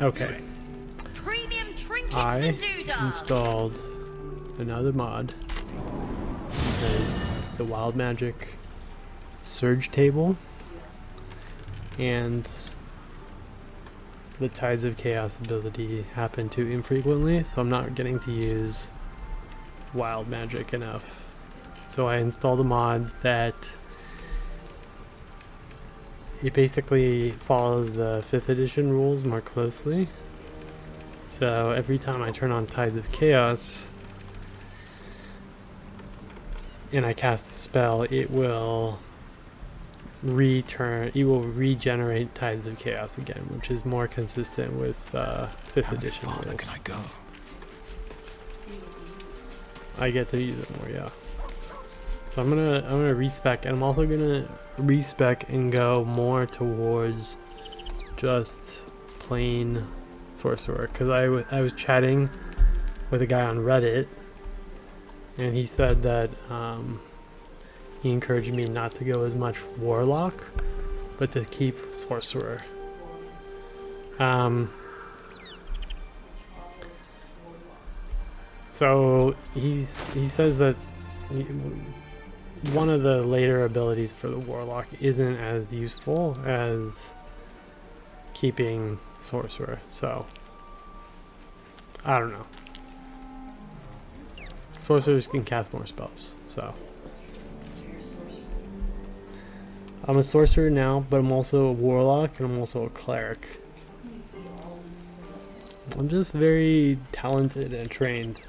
Okay. Premium trinkets I and doodads. installed another mod. The Wild Magic Surge Table and the Tides of Chaos ability happen too infrequently, so I'm not getting to use Wild Magic enough. So I installed a mod that it basically follows the 5th edition rules more closely. So every time I turn on Tides of Chaos and I cast a spell, it will regenerate Tides of Chaos again, which is more consistent with 5th edition rules. How can I go? I get to use it more, yeah. So I'm gonna respec, and I'm also gonna respec and go more towards just plain Sorcerer, because I was chatting with a guy on Reddit, and he said that he encouraged me not to go as much Warlock, but to keep Sorcerer. So he says that one of the later abilities for the Warlock isn't as useful as keeping Sorcerer, so I don't know. Sorcerers can cast more spells, so I'm a Sorcerer now, but I'm also a Warlock and I'm also a Cleric. I'm just very talented and trained.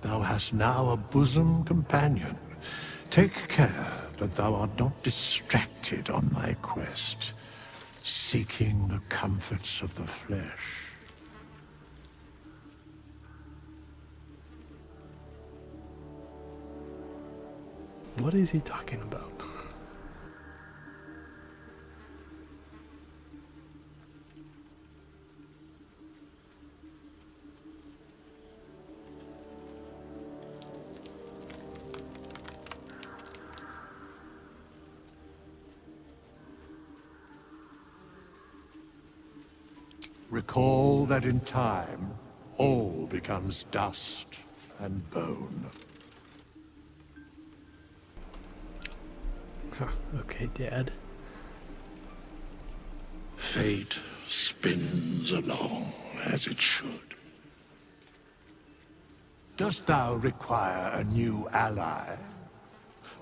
Thou hast now a bosom companion. Take care that thou art not distracted on thy quest, seeking the comforts of the flesh. What is he talking about? Recall that in time, all becomes dust and bone. Huh, okay, Dad. Fate spins along as it should. Dost thou require a new ally?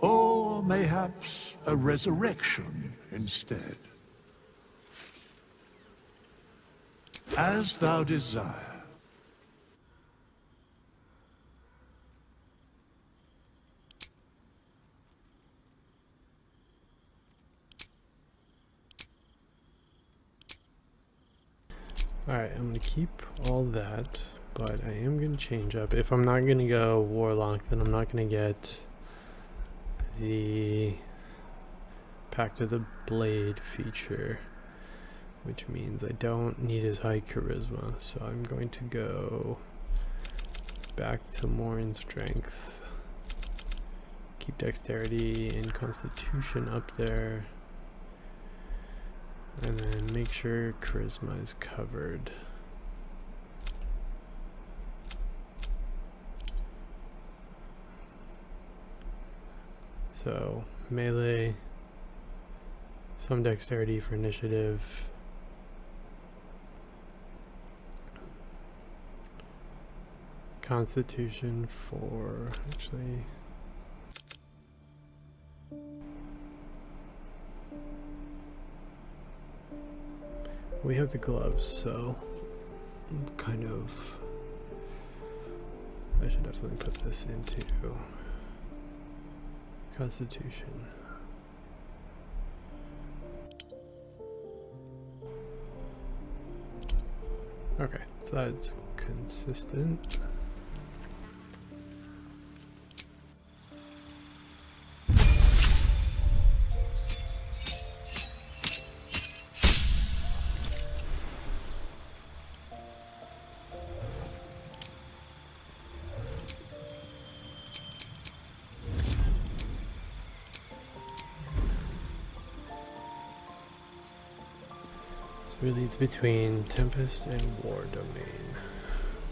Or mayhaps a resurrection instead? As thou desire. Alright, I'm gonna keep all that, but I am gonna change up. If I'm not gonna go Warlock, then I'm not gonna get the Pact of the Blade feature, which means I don't need as high charisma, so I'm going to go back to more in strength. Keep dexterity and constitution up there, and then make sure charisma is covered. So melee, some dexterity for initiative, constitution for, actually, we have the gloves, so it's kind of, I should definitely put this into constitution. Okay, so that's consistent. Really, it's between Tempest and War Domain.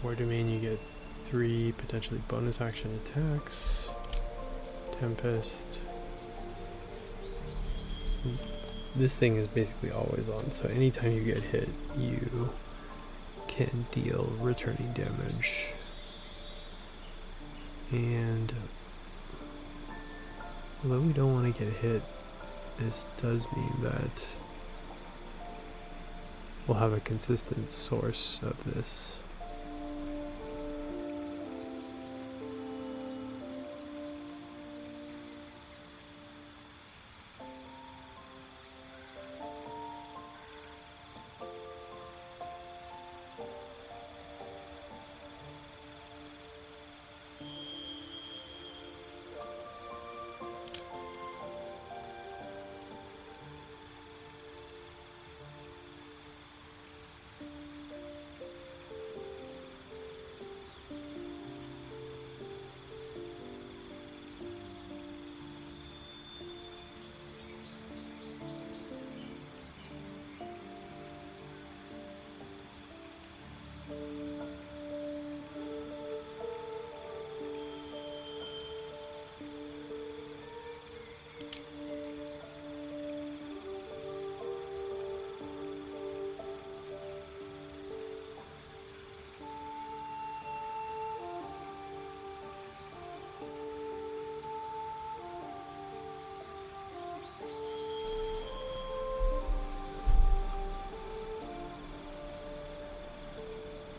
War Domain, you get 3 potentially bonus action attacks. Tempest. This thing is basically always on, so anytime you get hit, you can deal returning damage. And although we don't want to get hit, this does mean that we'll have a consistent source of this.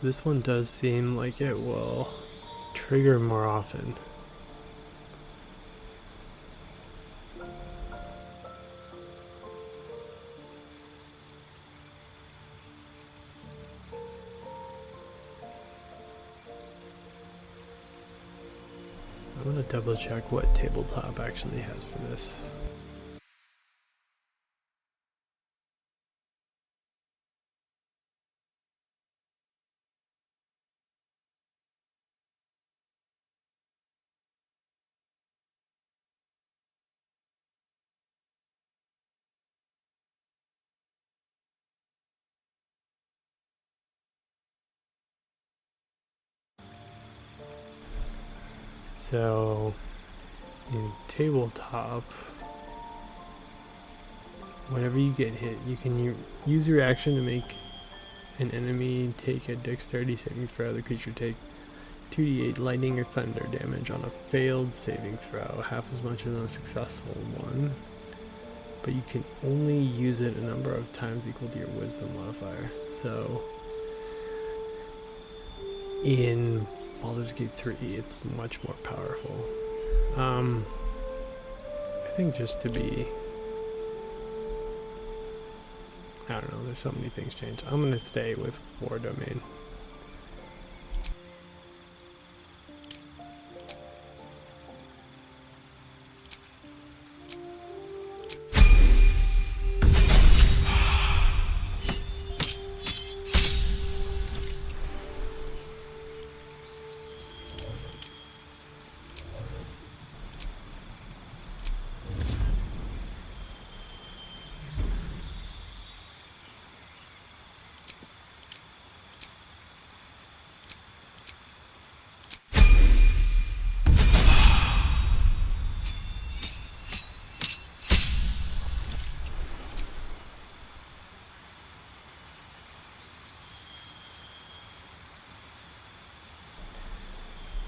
This one does seem like it will trigger more often. I'm gonna double check what tabletop actually has for this. So in tabletop, whenever you get hit, you can use your action to make an enemy take a dexterity saving throw. The creature take 2d8 lightning or thunder damage on a failed saving throw, half as much as on a successful one. But you can only use it a number of times equal to your wisdom modifier. So in Baldur's Gate 3, it's much more powerful. I think just to be, I don't know, there's so many things changed. I'm gonna stay with War Domain.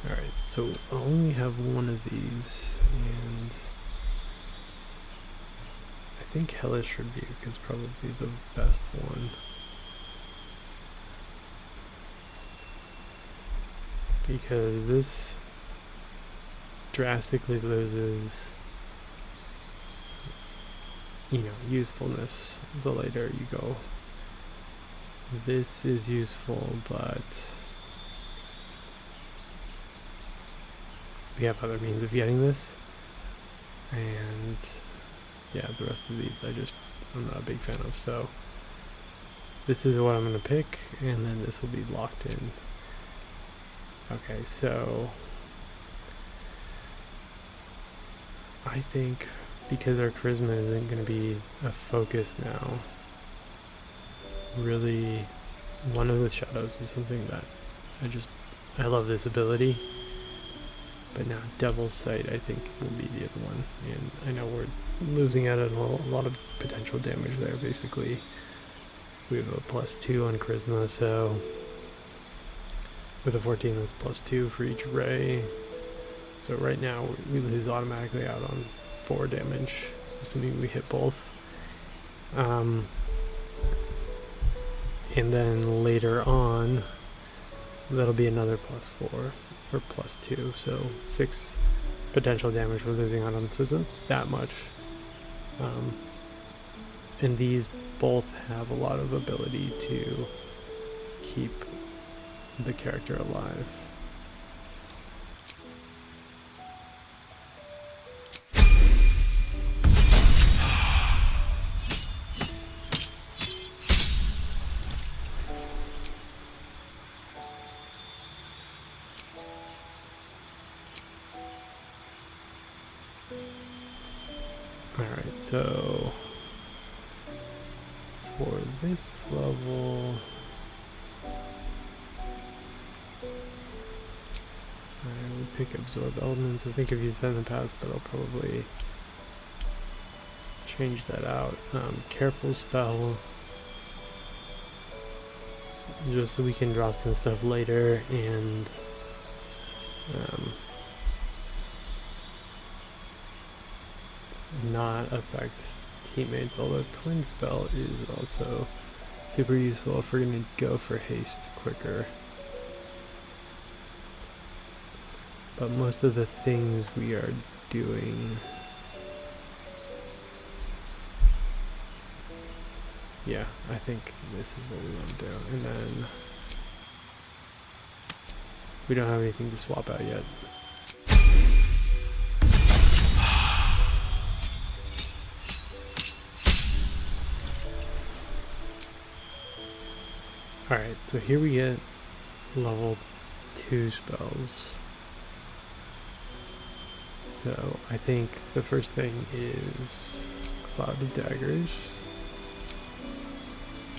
Alright, so I only have one of these, and I think Hellish Rebuke is probably the best one. Because this drastically loses, usefulness the later you go. This is useful, but we have other means of getting this, and yeah, the rest of these I'm not a big fan of, so this is what I'm going to pick, and then this will be locked in. Okay, so I think because our charisma isn't going to be a focus now, really, one of the shadows is something that I love this ability. But now Devil's Sight, I think, will be the other one. And I know we're losing out on a lot of potential damage there, basically. We have a +2 on Charisma, so with a 14, that's +2 for each ray. So right now, we lose automatically out on 4 damage, assuming we hit both. And then later on, that'll be another +4 or +2, so 6 potential damage we're losing out on, so it's not that much. And these both have a lot of ability to keep the character alive. Alright, so for this level, I would pick Absorb Elements. I think I've used that in the past, but I'll probably change that out. Careful Spell, just so we can drop some stuff later and not affect teammates, although Twin Spell is also super useful if we're going to go for haste quicker. But most of the things we are doing, yeah, I think this is what we want to do. And then we don't have anything to swap out yet. Alright, so here we get level 2 spells. So I think the first thing is Cloud of Daggers.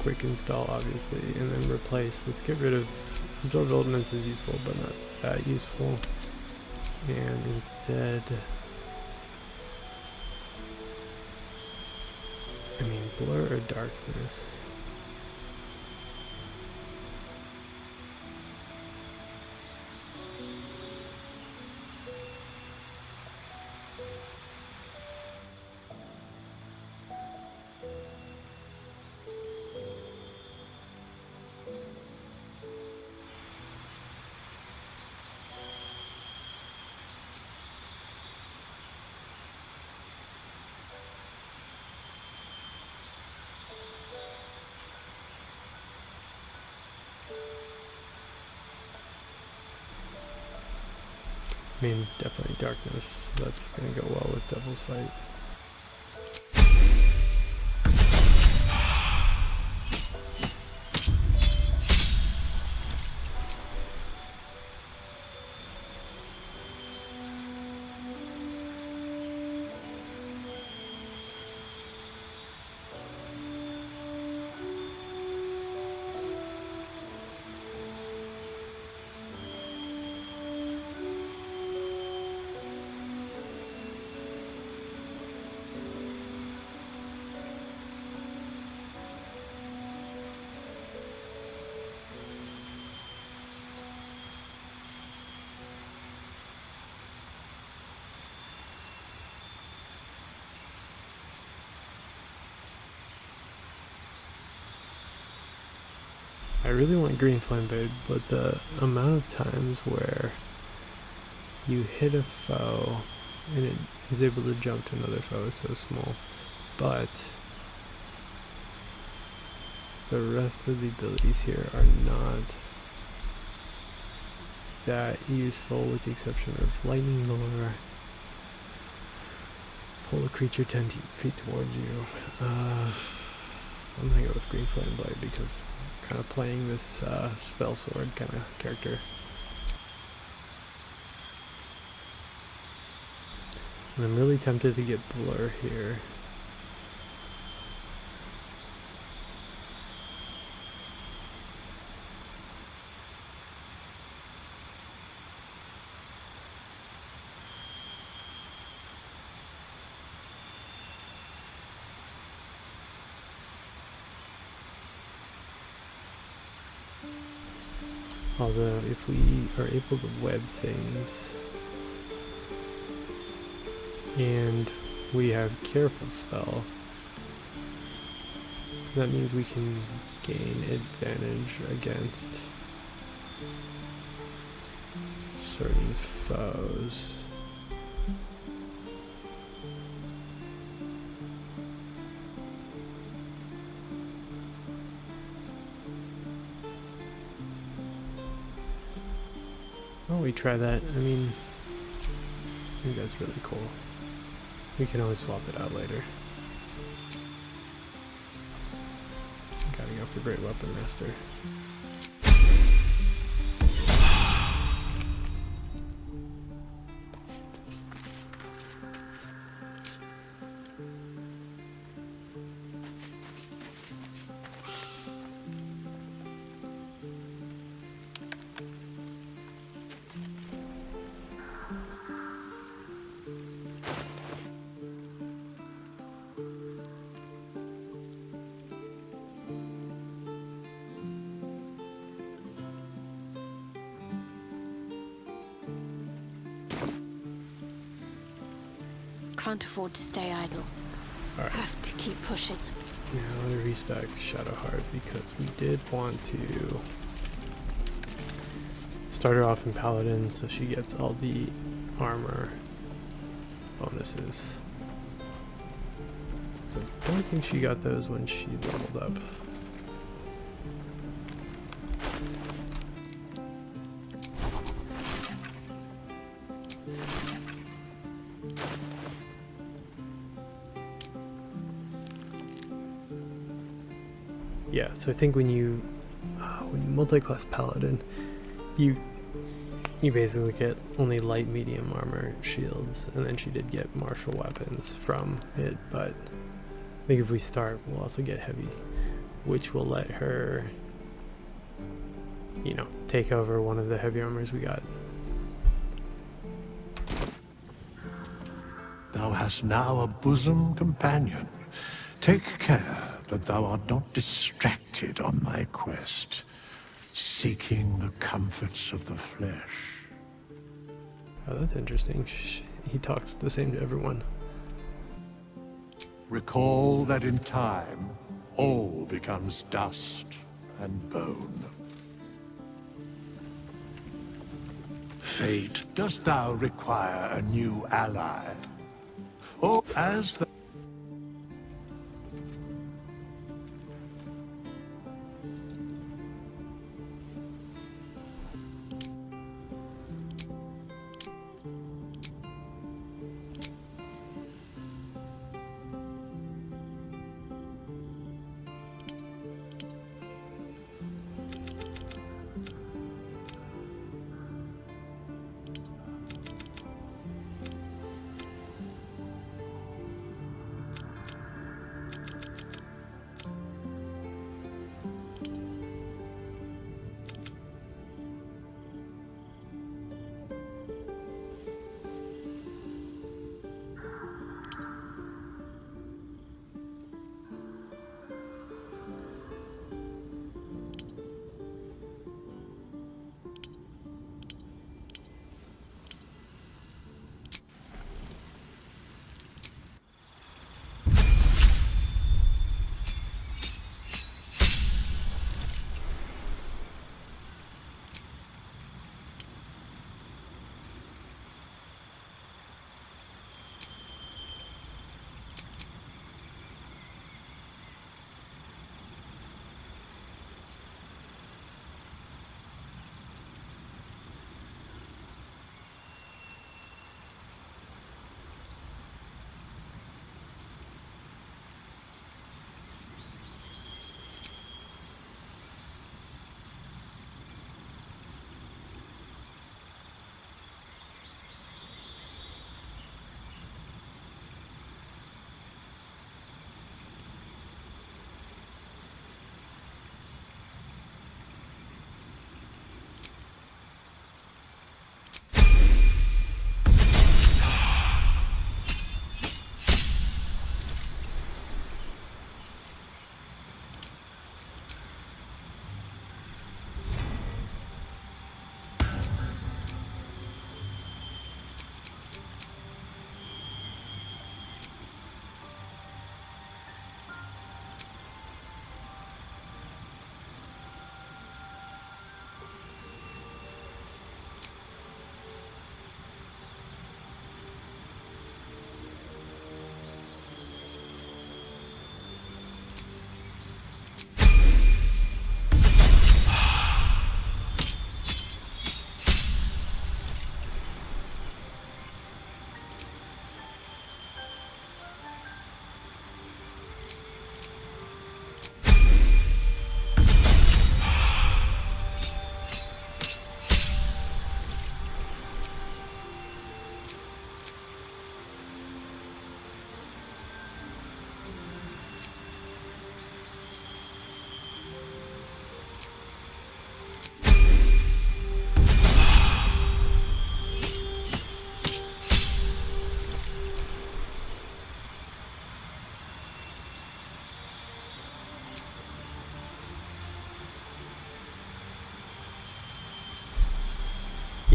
Quicken Spell, obviously, and then replace. Let's get rid of Absorb Elements is useful, but not that useful. And instead, I mean, Blur or Darkness. I mean, definitely Darkness. That's going to go well with Devil's Sight. I really want Green Flame Blade, but the amount of times where you hit a foe and it is able to jump to another foe is so small. But the rest of the abilities here are not that useful, with the exception of Lightning Lure. Pull a creature 10 feet towards you. I'm gonna go with Green Flame Blade because I'm kind of playing this spell sword kind of character. And I'm really tempted to get Blur here. Although if we are able to web things and we have careful spell, that means we can gain advantage against certain foes. Why don't we try that? I mean, I think that's really cool. We can always swap it out later. Gotta go for Great Weapon Master. Can't afford to stay idle. Alright. Have to keep pushing. Now I'm going to respec Shadowheart because we did want to start her off in Paladin so she gets all the armor bonuses. So I don't think she got those when she leveled up. Yeah, so I think when you multi-class Paladin, you basically get only light medium armor shields, and then she did get martial weapons from it, but I think if we start, we'll also get heavy, which will let her, you know, take over one of the heavy armors we got. Thou hast now a bosom companion. Take care that thou art not distracted on thy quest, seeking the comforts of the flesh. Oh, that's interesting. He talks the same to everyone. Recall that in time, all becomes dust and bone. Fate, dost thou require a new ally? Or as the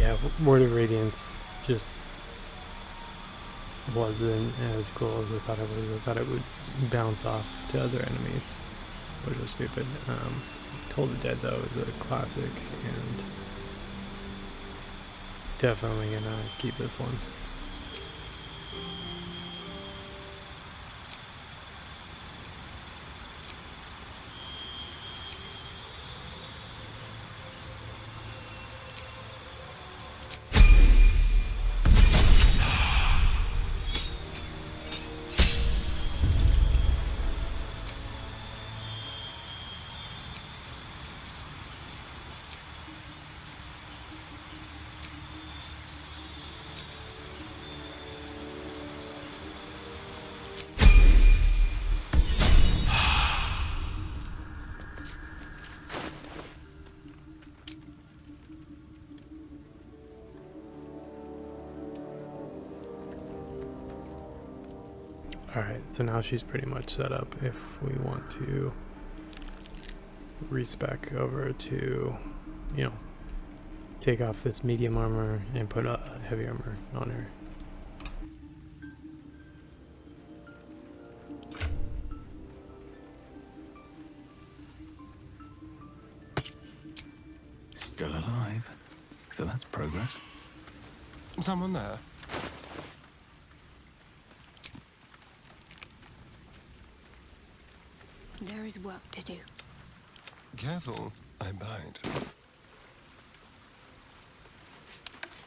yeah, Word of Radiance just wasn't as cool as I thought it was. I thought it would bounce off to other enemies, which was stupid. Toll the Dead though is a classic, and definitely gonna keep this one. Alright, so now she's pretty much set up if we want to respec over to, you know, take off this medium armor and put a heavy armor on her. Still alive, so that's progress. Someone there? There is work to do. Careful, I bite.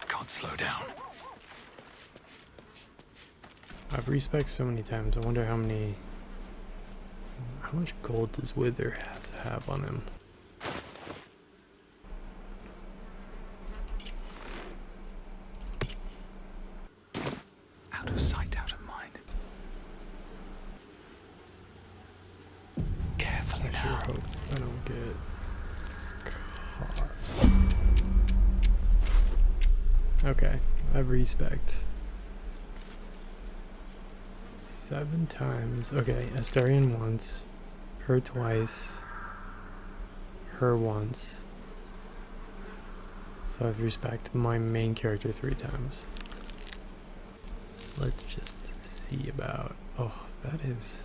Can't slow down. I've respec'd so many times, I wonder how much gold does Wither have on him? Out of sight, out of mind. Carefully I now. sure hope I don't get caught. Okay, I've respec'd 7 times. Okay, Astarion once, her twice, her once. So I've respec'd my main character 3 times. Let's just see about... Oh, that is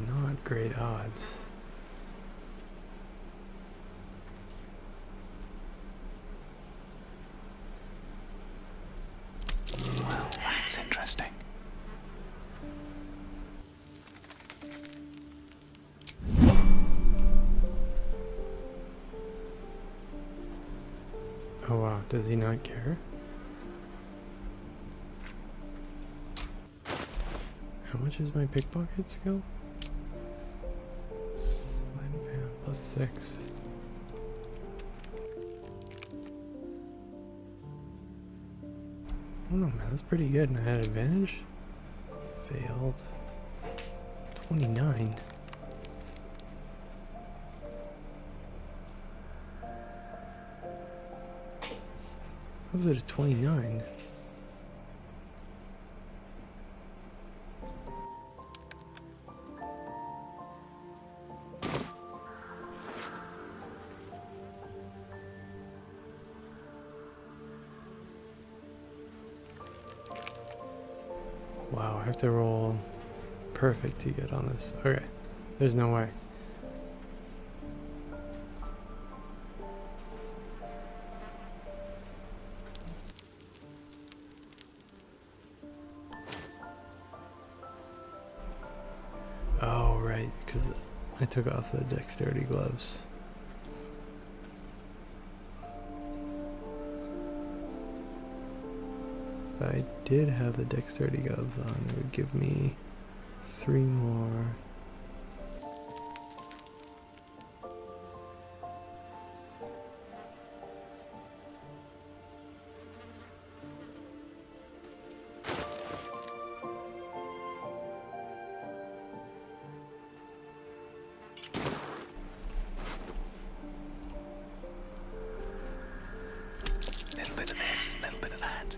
not great odds. Well, that's interesting. Oh wow, does he not care? How much is my pickpocket skill? Sleight of hand plus 6. Oh no, man, that's pretty good. And I had advantage? Failed. 29. Was it a 29? Wow, I have to roll perfect to get on this. Okay, there's no way. Oh, right, because I took off the dexterity gloves. If I did have the dexterity gloves on, it would give me 3 more. Little bit of this, little bit of that.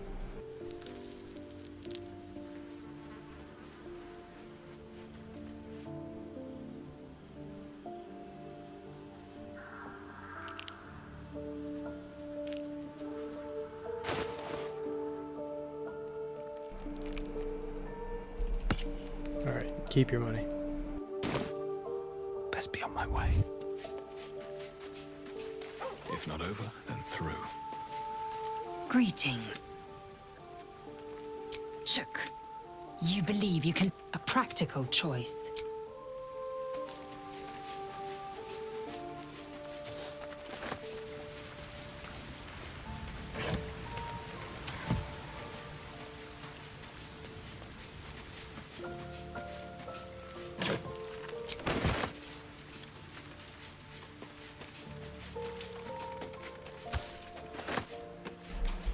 keep your money. Best be on my way. If not over, then through. Greetings. Shook. You believe you can... A practical choice.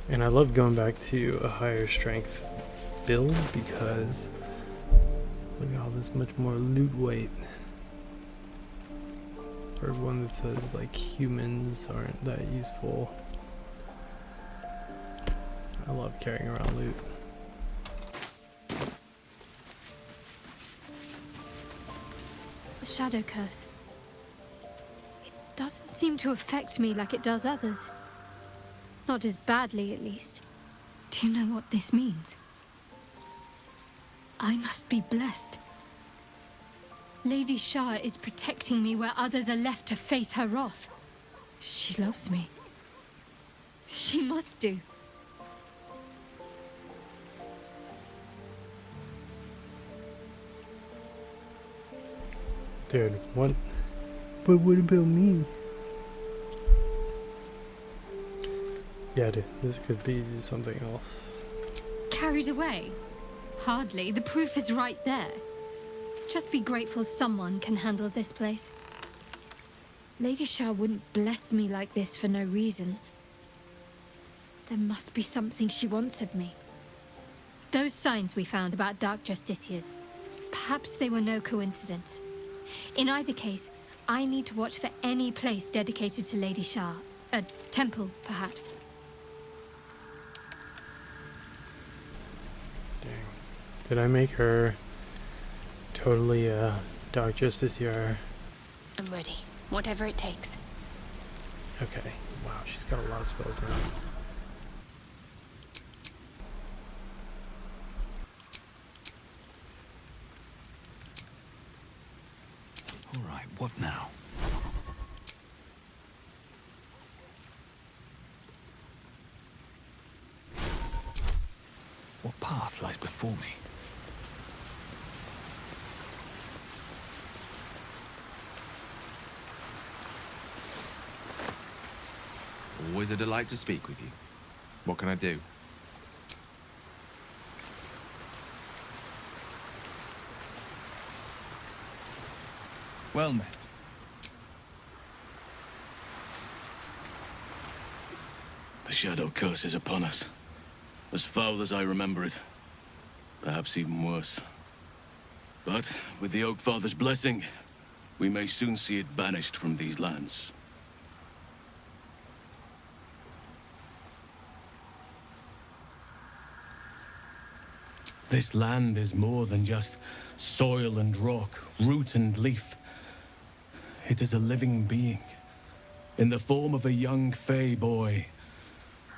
And I love going back to a higher strength build because look at all this much more loot weight. For one that says like humans aren't that useful. I love carrying around loot. The shadow curse. It doesn't seem to affect me like it does others. Not as badly, at least. Do you know what this means? I must be blessed. Lady Shah is protecting me where others are left to face her wrath. She loves me. She must do. Dude, what? But what about me? Yeah, dude, this could be something else. Carried away? Hardly. The proof is right there. Just be grateful someone can handle this place. Lady Shah wouldn't bless me like this for no reason. There must be something she wants of me. Those signs we found about Dark Justiciars, perhaps they were no coincidence. In either case, I need to watch for any place dedicated to Lady Shah. A temple, perhaps. Did I make her totally Dark Justiciar? I'm ready. Whatever it takes. Okay. Wow, she's got a lot of spells now. All right, what now? What path lies before me? Always a delight to speak with you. What can I do? Well met. The shadow curse is upon us. As foul as I remember it. Perhaps even worse. But with the Oak Father's blessing, we may soon see it banished from these lands. This land is more than just soil and rock, root and leaf. It is a living being, in the form of a young fey boy,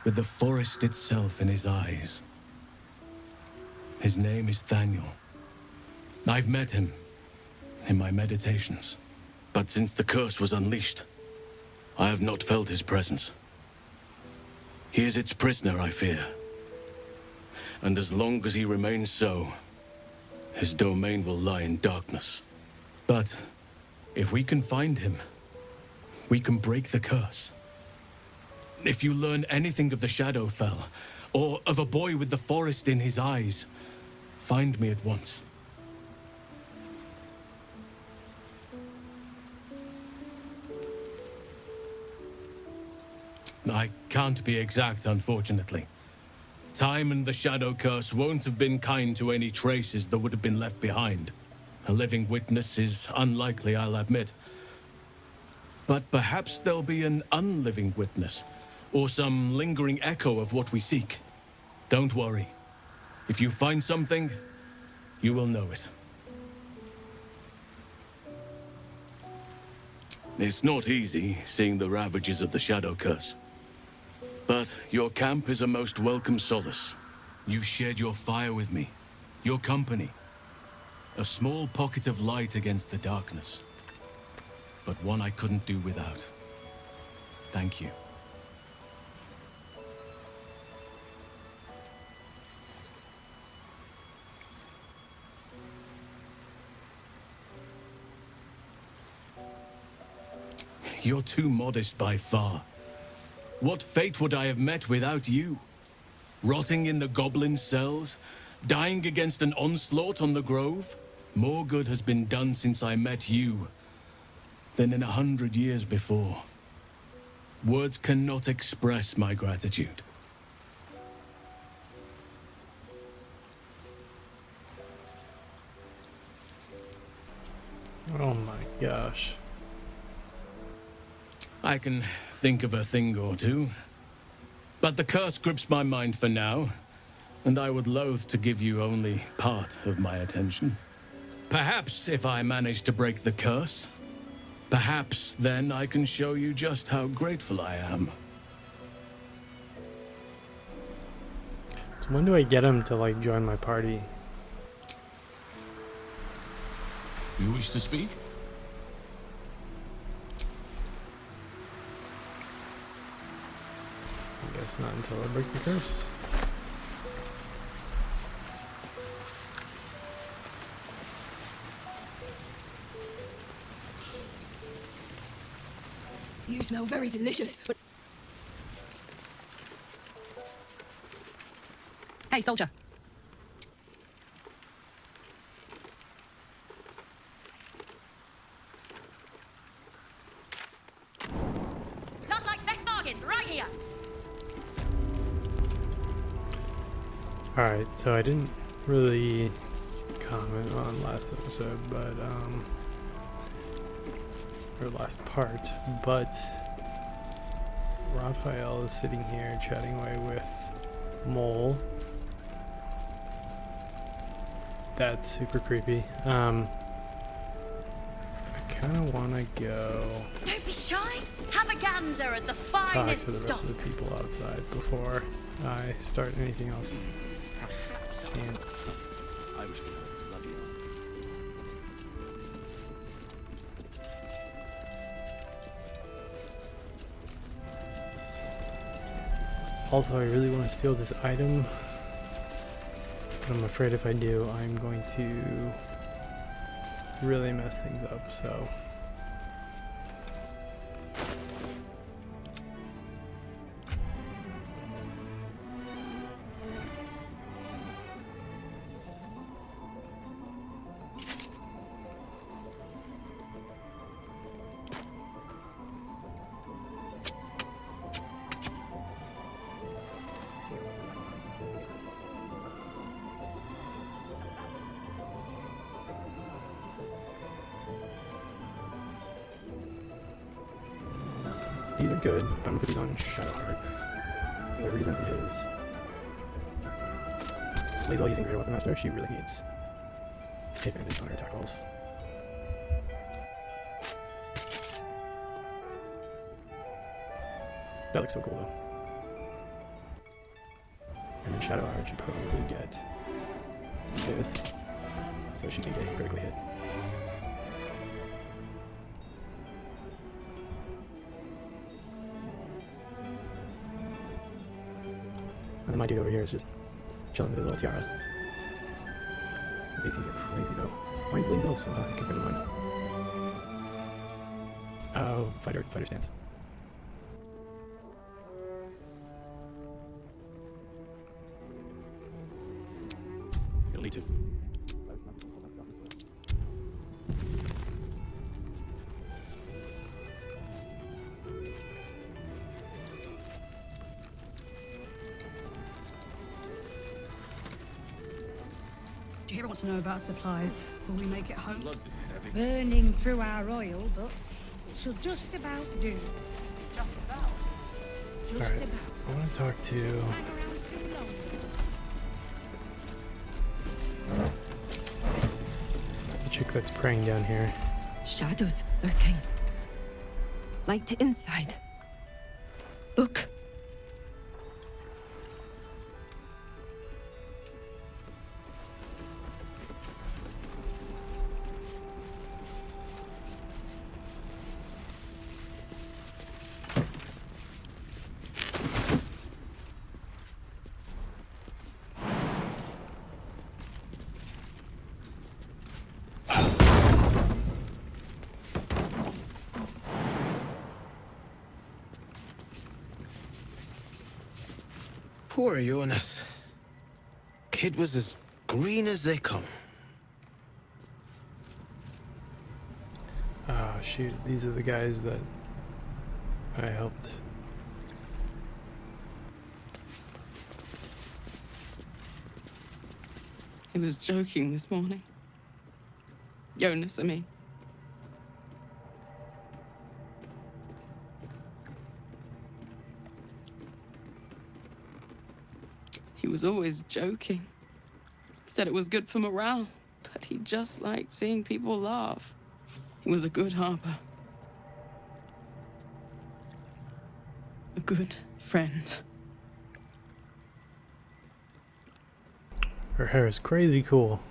with the forest itself in his eyes. His name is Thaniel. I've met him in my meditations, but since the curse was unleashed, I have not felt his presence. He is its prisoner, I fear. And as long as he remains so, his domain will lie in darkness. But if we can find him, we can break the curse. If you learn anything of the Shadowfell, or of a boy with the forest in his eyes, find me at once. I can't be exact, unfortunately. Time and the Shadow Curse won't have been kind to any traces that would have been left behind. A living witness is unlikely, I'll admit. But perhaps there'll be an unliving witness, or some lingering echo of what we seek. Don't worry. If you find something, you will know it. It's not easy, seeing the ravages of the Shadow Curse. But your camp is a most welcome solace. You've shared your fire with me, your company. A small pocket of light against the darkness. But one I couldn't do without. Thank you. You're too modest by far. What fate would I have met without you? Rotting in the goblin cells? Dying against an onslaught on the grove? More good has been done since I met you than in 100 years before. Words cannot express my gratitude. Oh my gosh. I can think of a thing or two, but the curse grips my mind for now, and I would loathe to give you only part of my attention. Perhaps if I manage to break the curse, perhaps then I can show you just how grateful I am. So when do I get him to like join my party? You wish to speak? I guess not until I break the curse. You smell very delicious, but... Hey, soldier. Last night's best bargains, right here. Alright, so I didn't really comment on last episode, but or last part, but Raphael is sitting here chatting away with Mole. That's super creepy. I kind of want to go Don't be shy. Have a gander at the talk to finest the rest stock. of the people outside before I start anything else. Can't. I wish we had bloody Also, I really want to steal this item, but I'm afraid if I do, I'm going to really mess things up, so... These are good, but I'm gonna put these on Shadowheart. The reason is Lae'zel using Greater Weapon Master, she really needs hit advantage on her attack rolls. That looks so cool though. And then Shadowheart should probably get this, so she can get critically hit. And then my dude over here is just chilling with his little tiara. His ACs are crazy though. Why is Lae'zel so high compared to mine? Oh, fighter stance. It'll lead to. Jaheira wants to know about supplies. Will we make it home? Burning through our oil, but it should just about do. Just about? Just Alright, about. I want to talk to... Hang around too long. the chick that's praying down here. Shadows lurking. Light inside. Look. Poor Jonas. Kid was as green as they come. Oh shoot, these are the guys that I helped. He was joking this morning. Jonas, I mean. He was always joking. Said it was good for morale, but he just liked seeing people laugh. He was a good harper. A good friend. Her hair is crazy cool.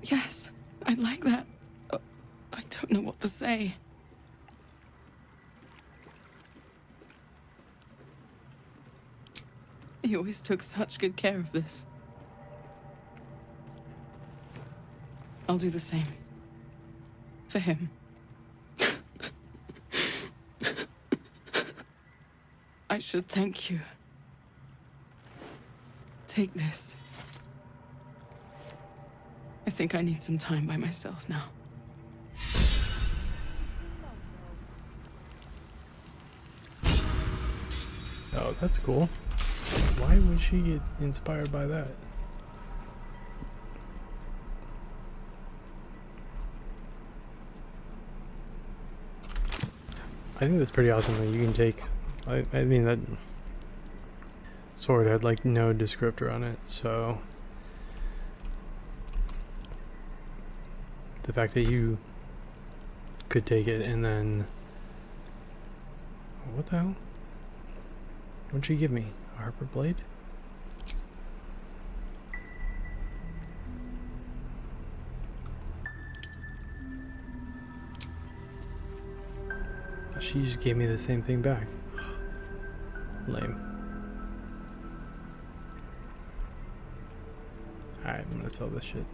Yes, I like that. I don't know what to say. He always took such good care of this. I'll do the same. For him. I should thank you. Take this. I think I need some time by myself now. Oh, that's cool. Why would she get inspired by that? I think that's pretty awesome that you can take... I mean, that sword had like no descriptor on it, so... The fact that you could take it and then... What the hell? What'd she give me? A Harper Blade? She just gave me the same thing back. Lame. Alright, I'm gonna sell this shit.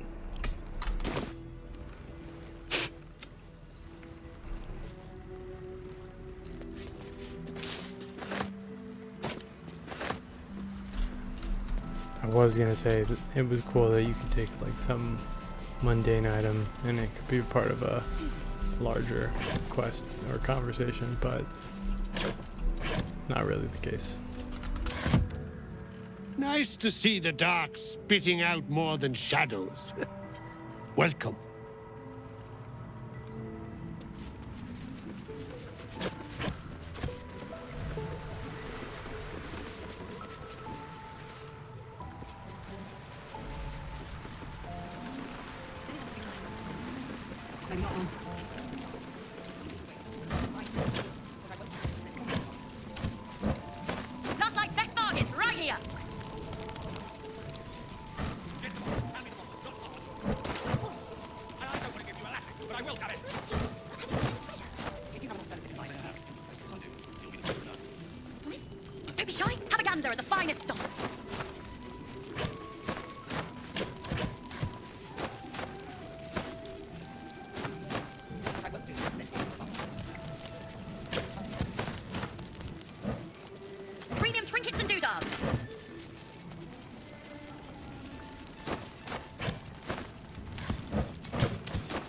I was gonna say that it was cool that you could take like some mundane item and it could be part of a larger quest or conversation, but not really the case. Nice to see the dark spitting out more than shadows. Welcome. Last night's best bargains, right here. Don't be shy. Have a gander at the finest stock. Premium trinkets and doodads.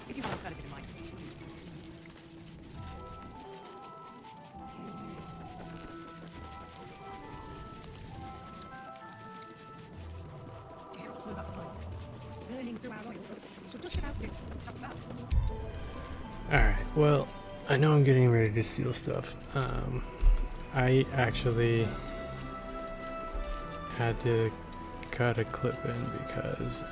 If you have alternative in mind. Jaheira wants to know about supply. Burning through our oil, so just about do. Alright, well, I know I'm getting ready to steal stuff. I actually had to cut a clip in because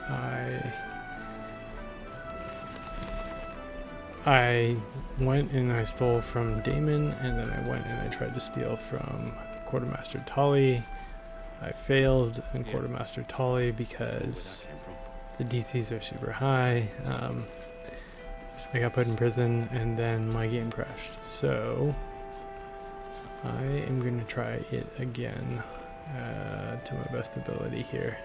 I went and I stole from Damon, and then I went and I tried to steal from Quartermaster Tully. I failed in Quartermaster Tully because the DCs are super high. I got put in prison and then my game crashed. So I am going to try it again to my best ability here.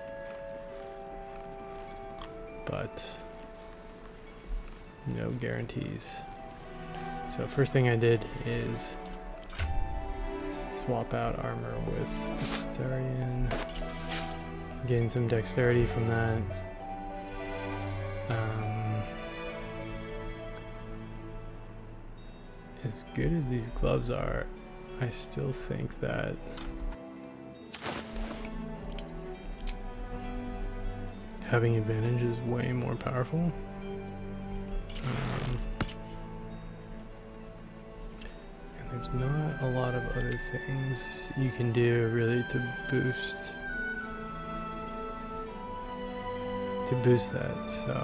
But no guarantees. So first thing I did is swap out armor with Astarion, gain some dexterity from that. As good as these gloves are, I still think that having advantage is way more powerful. And there's not a lot of other things you can do really to boost that, so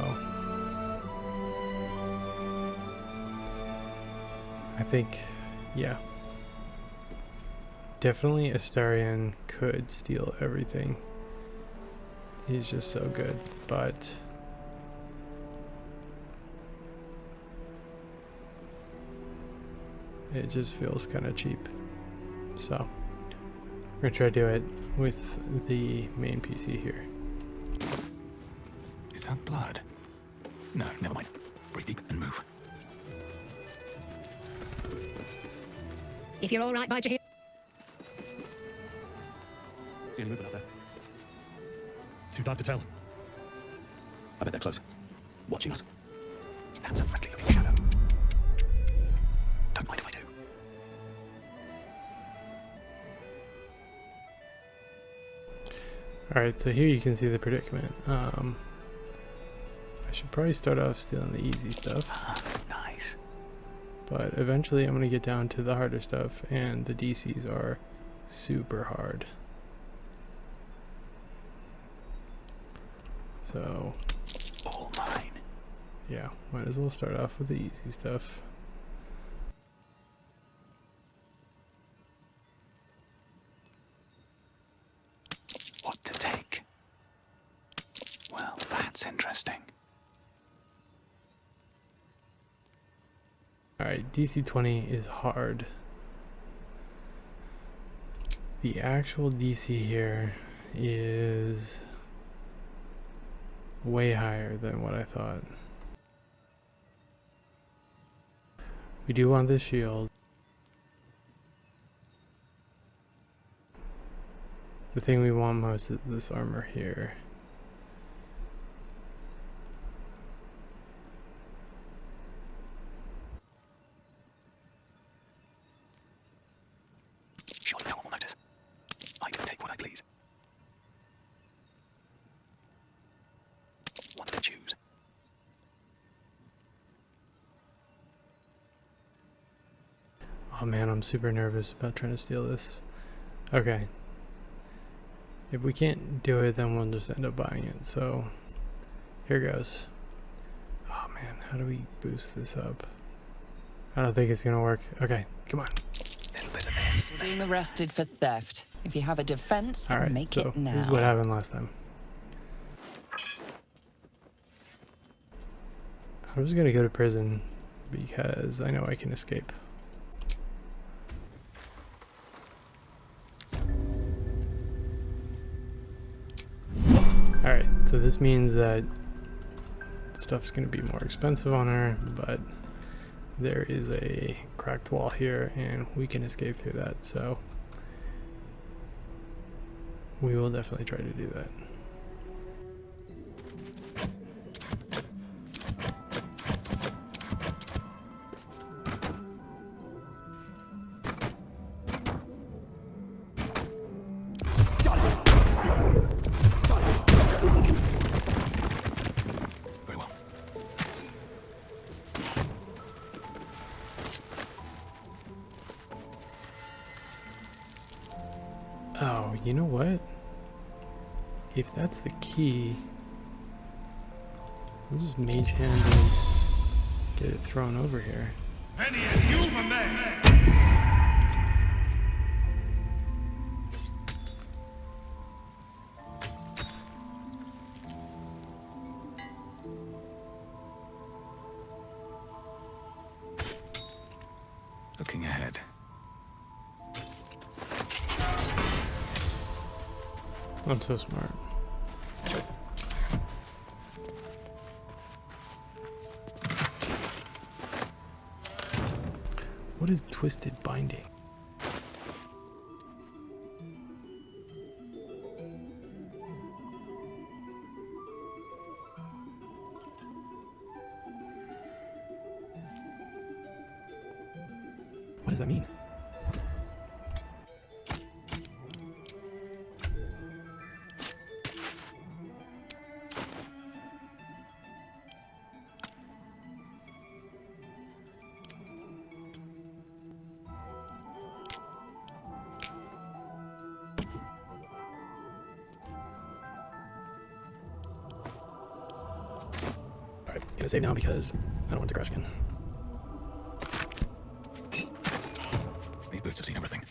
I think, yeah, definitely Astarion could steal everything. He's just so good, but it just feels kind of cheap. So we're gonna try to do it with the main PC here. Is that blood? No, never mind. Breathe deep and move. If you're all right by Jaheira. See any movement out there? Too dark to tell. I bet they're close. Watching us. That's a friendly looking shadow. Don't mind if I do. Alright, so here you can see the predicament. I should probably start off stealing the easy stuff. Nice. But eventually I'm going to get down to the harder stuff, and the DCs are super hard. So, all mine. Yeah, might as well start off with the easy stuff. What to take? Well, that's interesting. Alright, DC 20 is hard. The actual DC here is way higher than what I thought. We do want this shield. The thing we want most is this armor here. Surely no one will notice. I can take what I please. What to choose? Oh man, I'm super nervous about trying to steal this. Okay. If we can't do it, then we'll just end up buying it. So, here goes. Oh man, how do we boost this up? I don't think it's gonna work. Okay, come on. Little bit of this. You're being arrested for theft. If you have a defense, All right, make so it now. this is what happened last time. I'm just gonna go to prison because I know I can escape. Alright, so this means that stuff's gonna be more expensive on her, but there is a cracked wall here and we can escape through that, so we will definitely try to do that. Oh, you know what? If that's the key, I'll just mage hand and get it thrown over here. Penny is you, my man. Looking ahead. I'm so smart. What is twisted binding? What does that mean? Alright, gonna save now because I don't want to crash again. These boots have seen everything.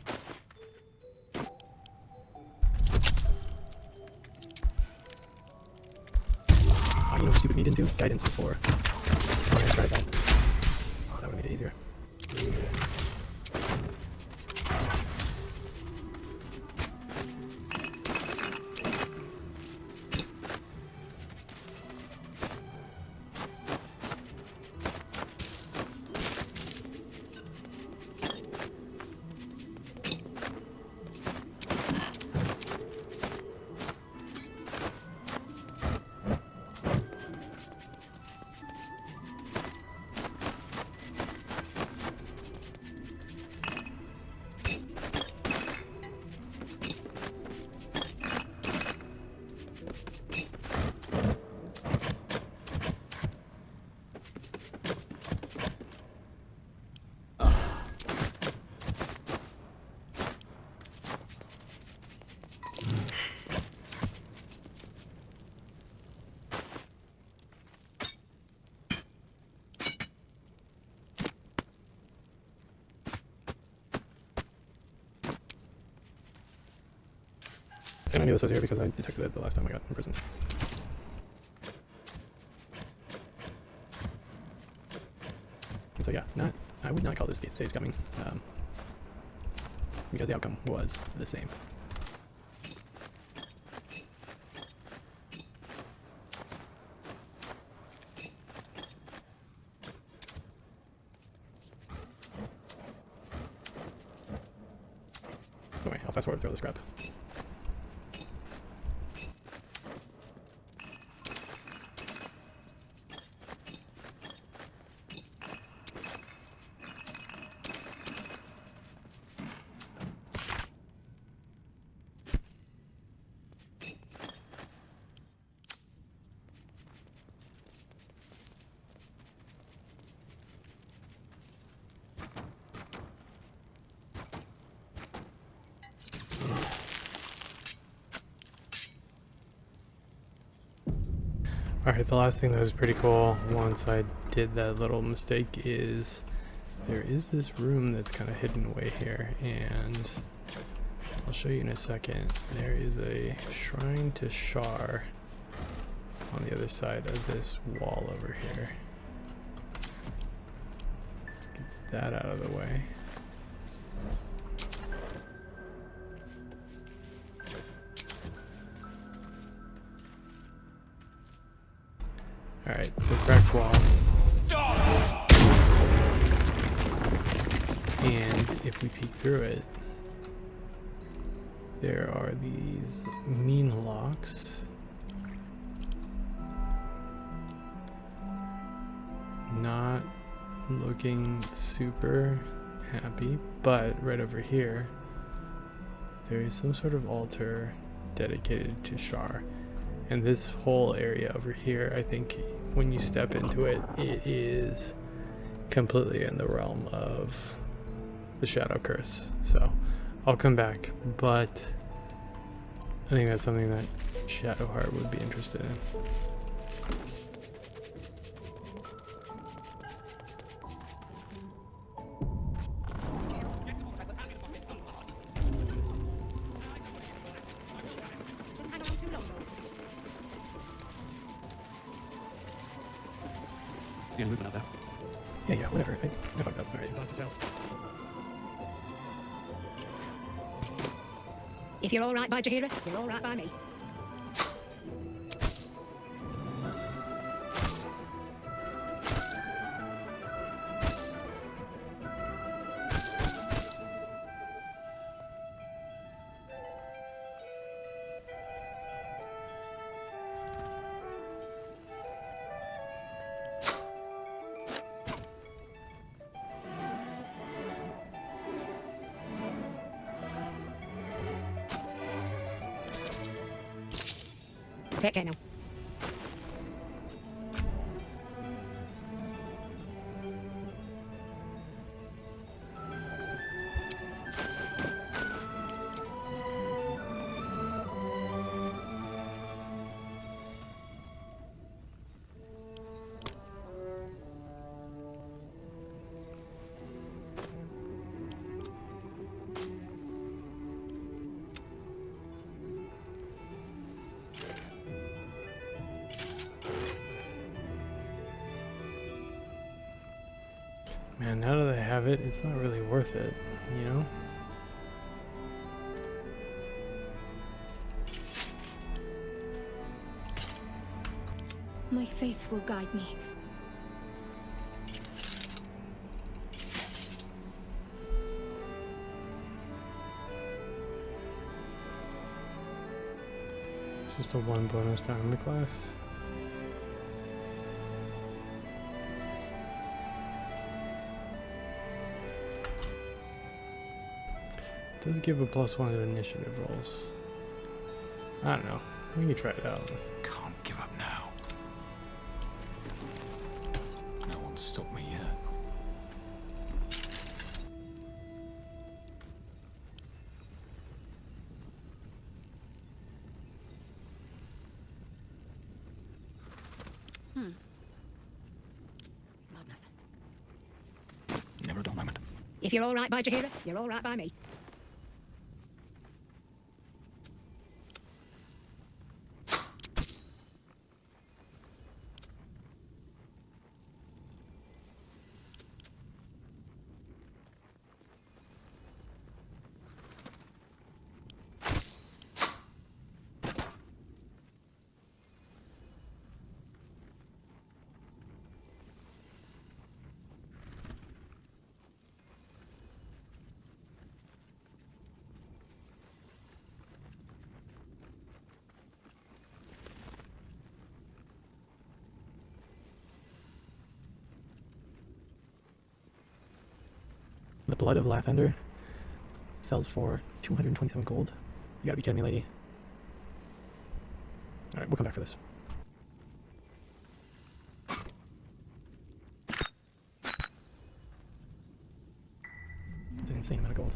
Oh, you know what stupid me didn't do? Guidance before. Oh, I tried that. Oh, that would have made it easier. And I knew this was here because I detected it the last time I got in prison. And so yeah, I would not call this gate saves coming, because the outcome was the same. Anyway, I'll fast forward to throw the scrap. Alright, the last thing that was pretty cool once I did that little mistake is there is this room that's kind of hidden away here, and I'll show you in a second. There is a shrine to Shar on the other side of this wall over here. Let's get that out of the way. Alright, so cracked wall. And if we peek through it, there are these Meenlocks. Not looking super happy, but right over here, there is some sort of altar dedicated to Shar. And this whole area over here, I think when you step into it, it is completely in the realm of the Shadow Curse. So I'll come back, but I think that's something that Shadowheart would be interested in. Is he moving out there? Yeah, whatever. I fucked up. Alright. If you're all right by Jaheira, you're all right by me. Take care now. Man, now that I have it, it's not really worth it, you know? My faith will guide me. Just a 1 bonus to armor class. It does give a +1 to initiative rolls. I don't know. We can try it out. Can't give up now. No one's stopped me yet. Madness. Never a dull moment. If you're all right by Jaheira, you're all right by me. The Blood of Lathander sells for 227 gold. You gotta be kidding me, lady. Alright, we'll come back for this. It's an insane amount of gold.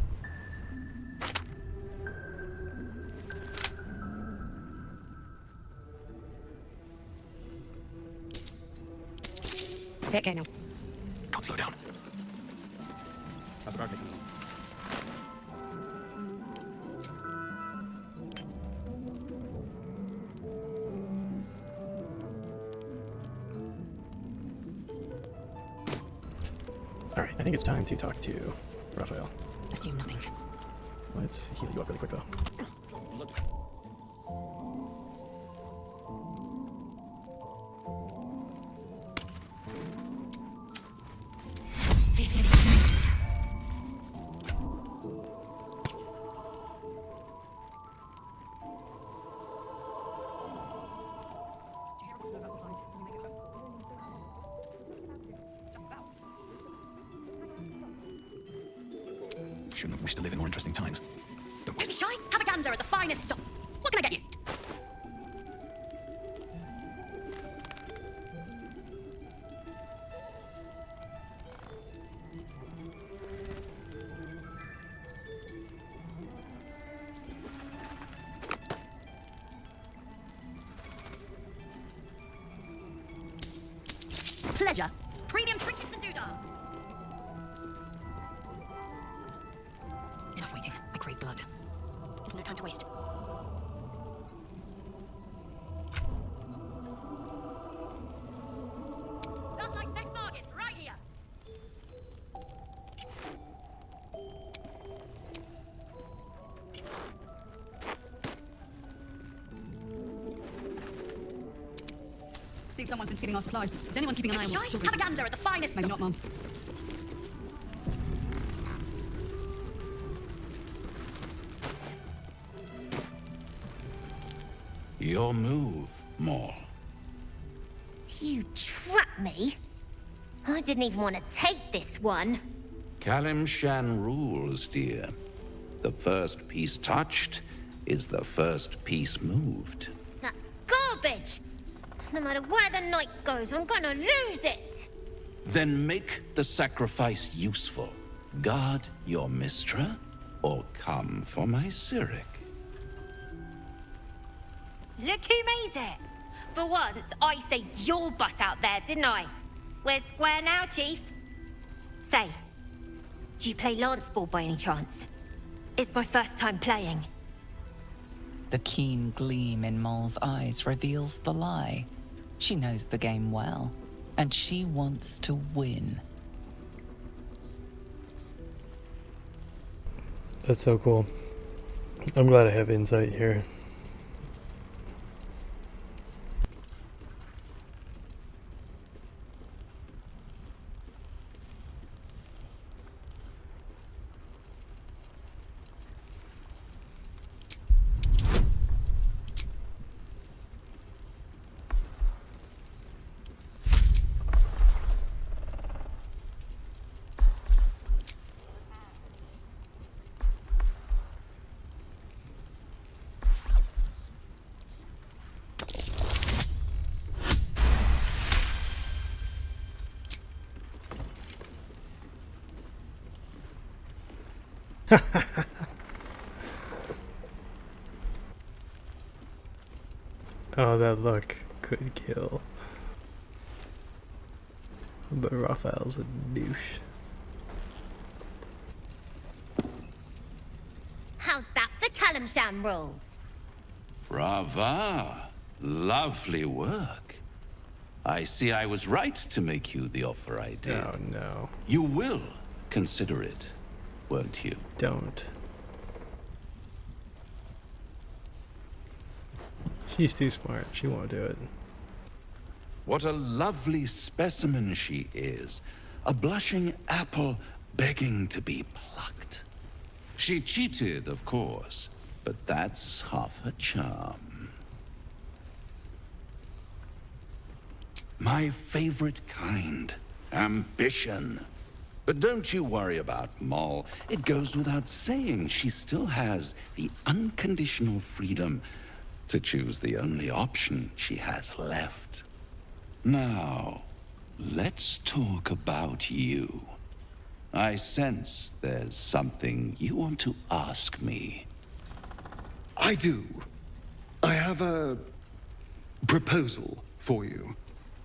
Take care now. Can't slow down. How's the guard making? Alright, I think it's time to talk to Raphael. Assume nothing. Let's heal you up really quick though. Shouldn't have wished to live in more interesting times. Don't be shy. Have a gander at the finest stuff. What can I get you? Pleasure. Premium trinkets and doodads. Enough waiting. I crave blood. There's no time to waste. That's like best bargain, right here. See if someone's been skipping our supplies. Is anyone keeping an eye on what's Have a gander at the finest Maybe stuff. not, Mum. Your move, Maul. You trapped me? I didn't even want to take this one. Kalimshan rules, dear. The first piece touched is the first piece moved. That's garbage. No matter where the night goes, I'm gonna lose it. Then make the sacrifice useful. Guard your Mistra, or come for my Cleric. Look who made it. For once, I saved your butt out there, didn't I? We're square now, Chief. Say, do you play lance ball by any chance? It's my first time playing. The keen gleam in Moll's eyes reveals the lie. She knows the game well, and she wants to win. That's so cool. I'm glad I have insight here. Oh, that look could kill. But Raphael's a douche. How's that for Calamsham rules? Brava! Lovely work. I see I was right to make you the offer I did. Oh, no. You will consider it, won't you? Don't. She's too smart. She won't do it. What a lovely specimen she is. A blushing apple begging to be plucked. She cheated, of course, but that's half her charm. My favorite kind, ambition. But don't you worry about Moll. It goes without saying she still has the unconditional freedom to choose the only option she has left. Now, let's talk about you. I sense there's something you want to ask me. I do. I have a proposal for you.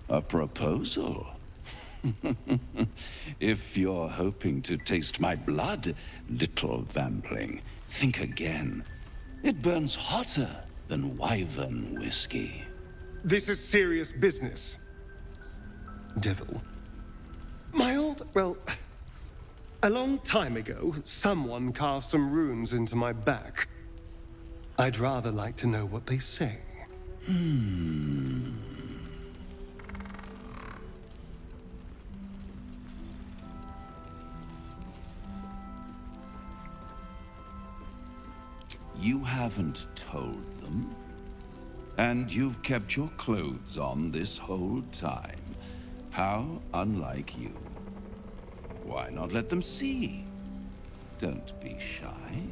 A proposal? If you're hoping to taste my blood, little vampling, think again. It burns hotter than wyvern whiskey. This is serious business. Devil. Well, a long time ago, someone carved some runes into my back. I'd rather like to know what they say. You haven't told them, and you've kept your clothes on this whole time. How unlike you. Why not let them see? Don't be shy.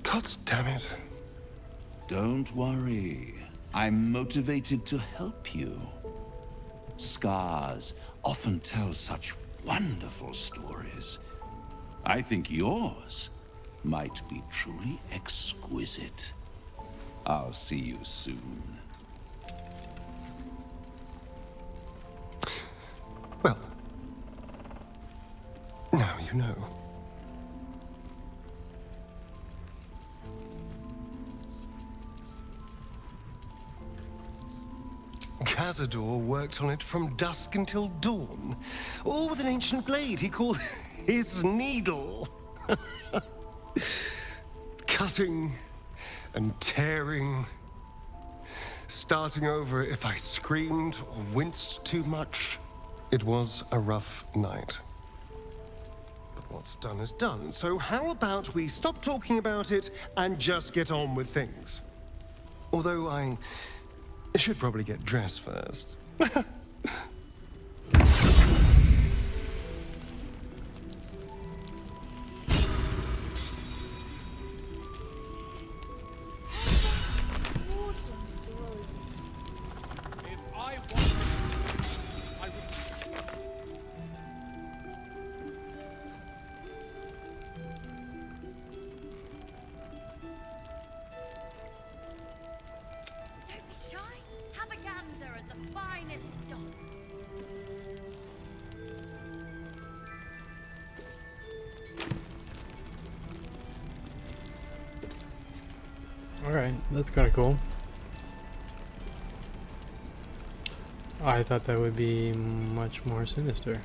God damn it. Don't worry. I'm motivated to help you. Scars often tell such wonderful stories. I think yours might be truly exquisite. I'll see you soon. Well, now you know. Cazador worked on it from dusk until dawn, all with an ancient blade he called his needle. Cutting and tearing, starting over if I screamed or winced too much. It was a rough night. But what's done is done, so how about we stop talking about it and just get on with things? Although I should probably get dressed first. That's kind of cool. I thought that would be much more sinister.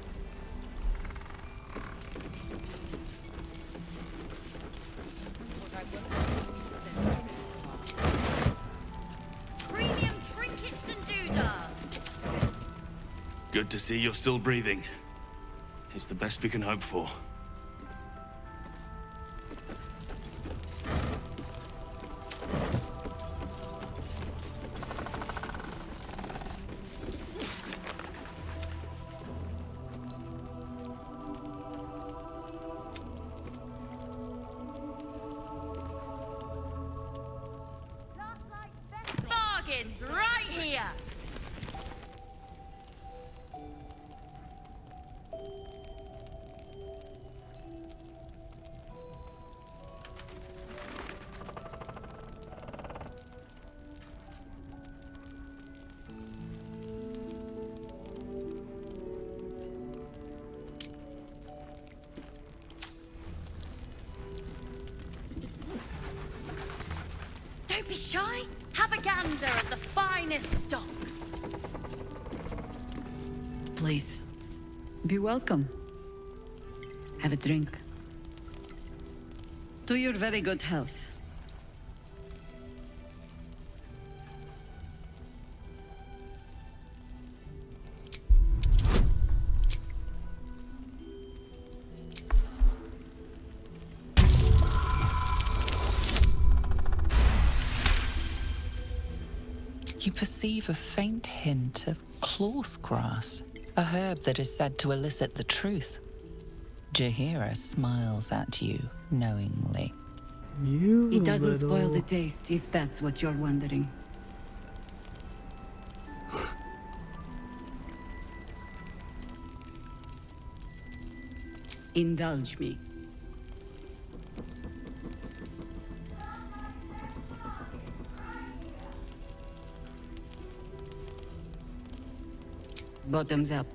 Premium trinkets and doodads. Good to see you're still breathing. It's the best we can hope for. Bargains right here. Don't be shy. Have a gander at the finest stock. Please, be welcome. Have a drink. To your very good health. You perceive a faint hint of cloth grass, a herb that is said to elicit the truth. Jaheira smiles at you knowingly. It doesn't spoil the taste, if that's what you're wondering. Indulge me. Bottoms up.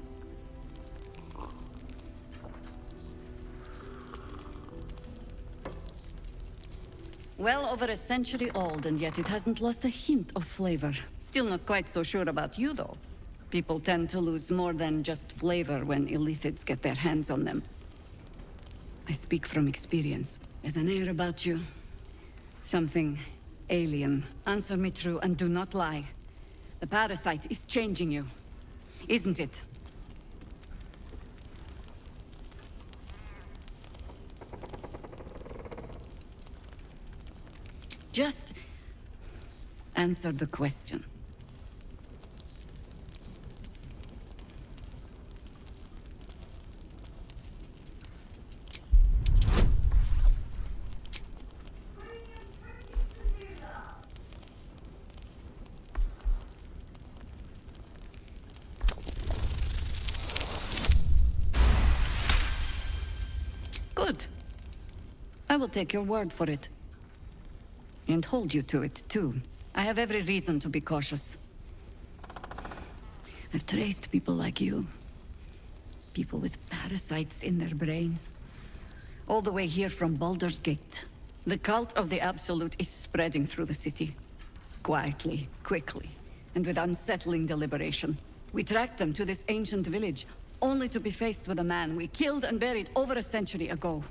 Well over a century old, and yet it hasn't lost a hint of flavor. Still not quite so sure about you, though. People tend to lose more than just flavor when illithids get their hands on them. I speak from experience. There's an air about you. Something alien. Answer me true and do not lie. The parasite is changing you, isn't it? Just answer the question. Good. I will take your word for it. And hold you to it, too. I have every reason to be cautious. I've traced people like you. People with parasites in their brains. All the way here from Baldur's Gate. The cult of the Absolute is spreading through the city. Quietly, quickly, and with unsettling deliberation. We tracked them to this ancient village, only to be faced with a man we killed and buried over a century ago.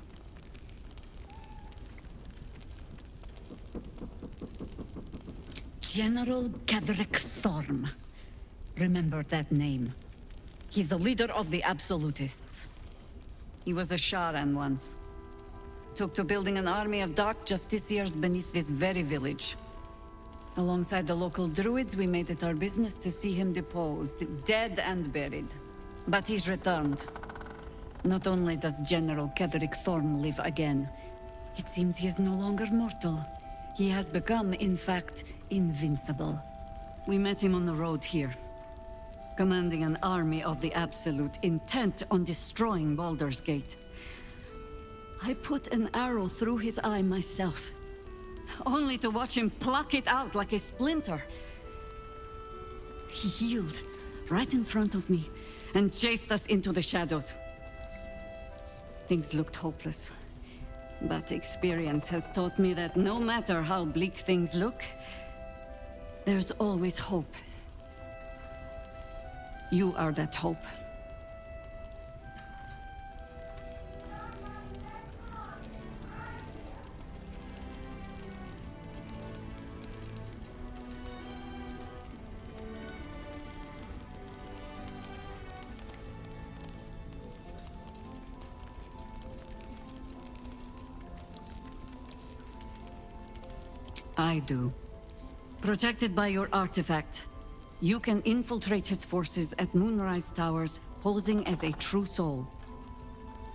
General Cleric Thorm. Remember that name. He's the leader of the Absolutists. He was a Sharan once. Took to building an army of dark justiciars beneath this very village. Alongside the local druids, we made it our business to see him deposed, dead and buried. But he's returned. Not only does General Cleric Thorm live again, it seems he is no longer mortal. He has become, in fact, invincible. We met him on the road here, commanding an army of the Absolute, intent on destroying Baldur's Gate. I put an arrow through his eye myself, only to watch him pluck it out like a splinter. He healed right in front of me and chased us into the shadows. Things looked hopeless. But experience has taught me that no matter how bleak things look, there's always hope. You are that hope. I do. Protected by your artifact, you can infiltrate his forces at Moonrise Towers, posing as a true soul.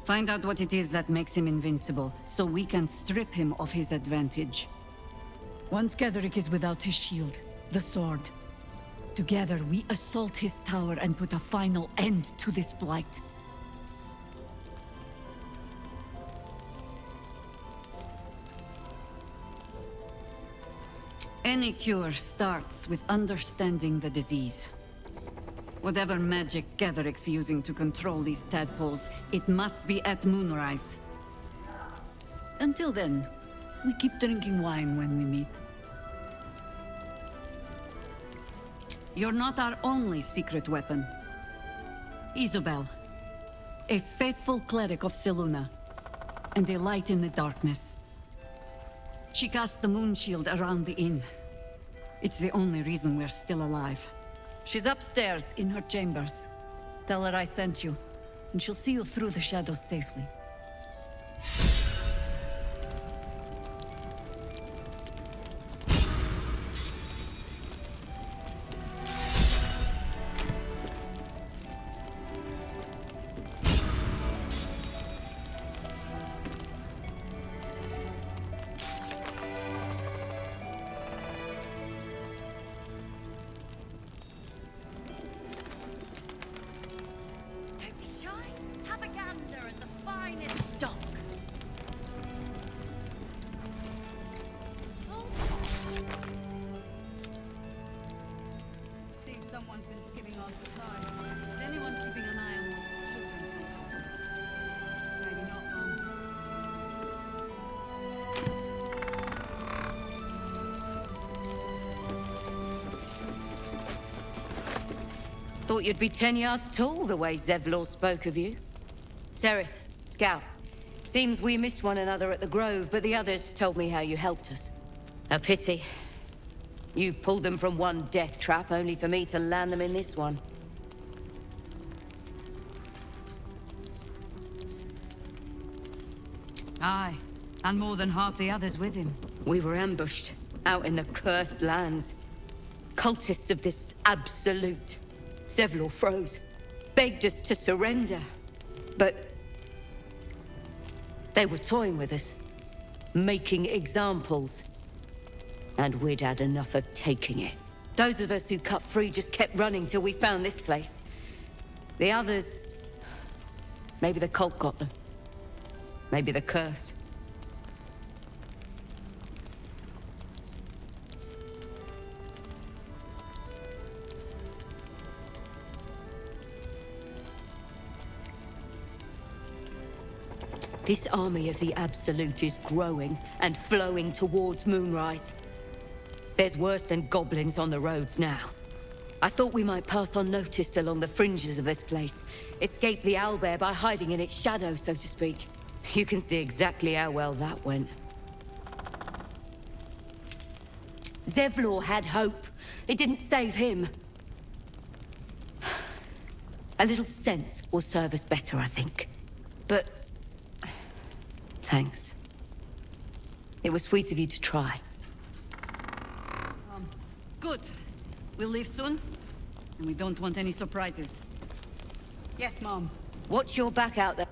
Find out what it is that makes him invincible, so we can strip him of his advantage. Once Cleric is without his shield, the sword. Together, we assault his tower and put a final end to this blight. Any cure starts with understanding the disease. Whatever magic Cleric's using to control these tadpoles, it must be at Moonrise. Until then, we keep drinking wine when we meet. You're not our only secret weapon. Isobel, a faithful cleric of Selûne, and a light in the darkness. She cast the moon shield around the inn. It's the only reason we're still alive. She's upstairs in her chambers. Tell her I sent you, and she'll see you through the shadows safely. Someone's been skimming our supplies. Is anyone keeping an eye on those children? Maybe not, Mom. Thought you'd be 10 yards tall the way Zevlor spoke of you. Cerith, Scout. Seems we missed one another at the Grove, but the others told me how you helped us. A pity. You pulled them from one death trap, only for me to land them in this one. Aye, and more than half the others with him. We were ambushed, out in the cursed lands. Cultists of this absolute. Zevlor froze, begged us to surrender. But they were toying with us, making examples. And we'd had enough of taking it. Those of us who cut free just kept running till we found this place. The others... maybe the cult got them. Maybe the curse. This army of the Absolute is growing and flowing towards Moonrise. There's worse than goblins on the roads now. I thought we might pass unnoticed along the fringes of this place. Escape the owlbear by hiding in its shadow, so to speak. You can see exactly how well that went. Zevlor had hope. It didn't save him. A little sense will serve us better, I think. But... thanks. It was sweet of you to try. Good. We'll leave soon, and we don't want any surprises. Yes, Mom. Watch your back out there.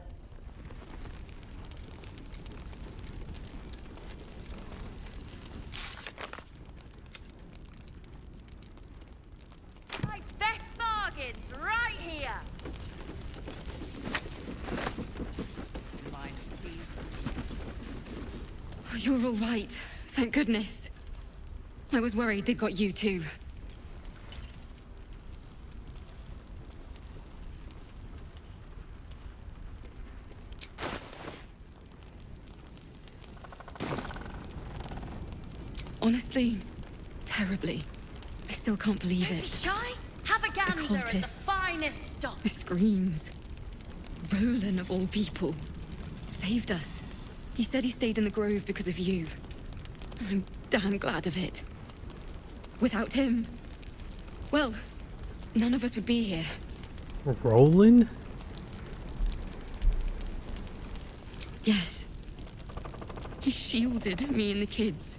My best bargains right here. Mind, please. Oh, you're all right. Thank goodness. I was worried they'd got you too. Honestly, terribly. I still can't believe Don't be it. shy. Have a gander at the cultists. finest stock. The screams. Roland, of all people, saved us. He said he stayed in the grove because of you. And I'm damn glad of it. Without him, well, none of us would be here. Roland? Yes. He shielded me and the kids,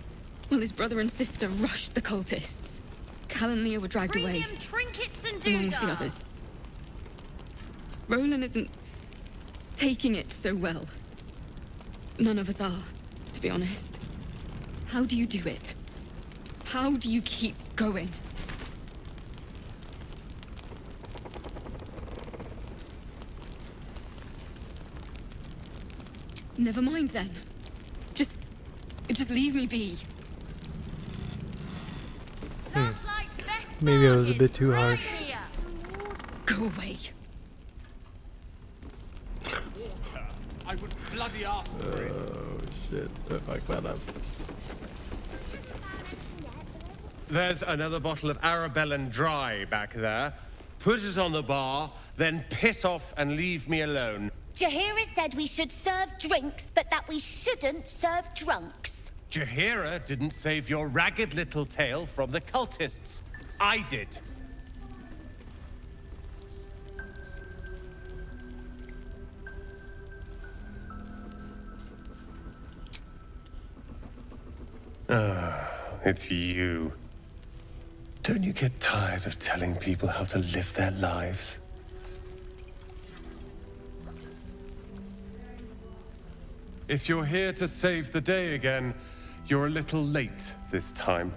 while his brother and sister rushed the cultists. Cal and Leah were dragged away, Premium trinkets and along with the doodads. others. Roland isn't taking it so well. None of us are, to be honest. How do you do it? How do you keep going? Never mind then. Just leave me be. Maybe I was a bit too harsh. Go away. I would bloody ask for it. Oh shit, I fucked that up. There's another bottle of Arabellan Dry back there. Put it on the bar, then piss off and leave me alone. Jaheira said we should serve drinks, but that we shouldn't serve drunks. Jaheira didn't save your ragged little tail from the cultists. I did. It's you. Don't you get tired of telling people how to live their lives? If you're here to save the day again, you're a little late this time.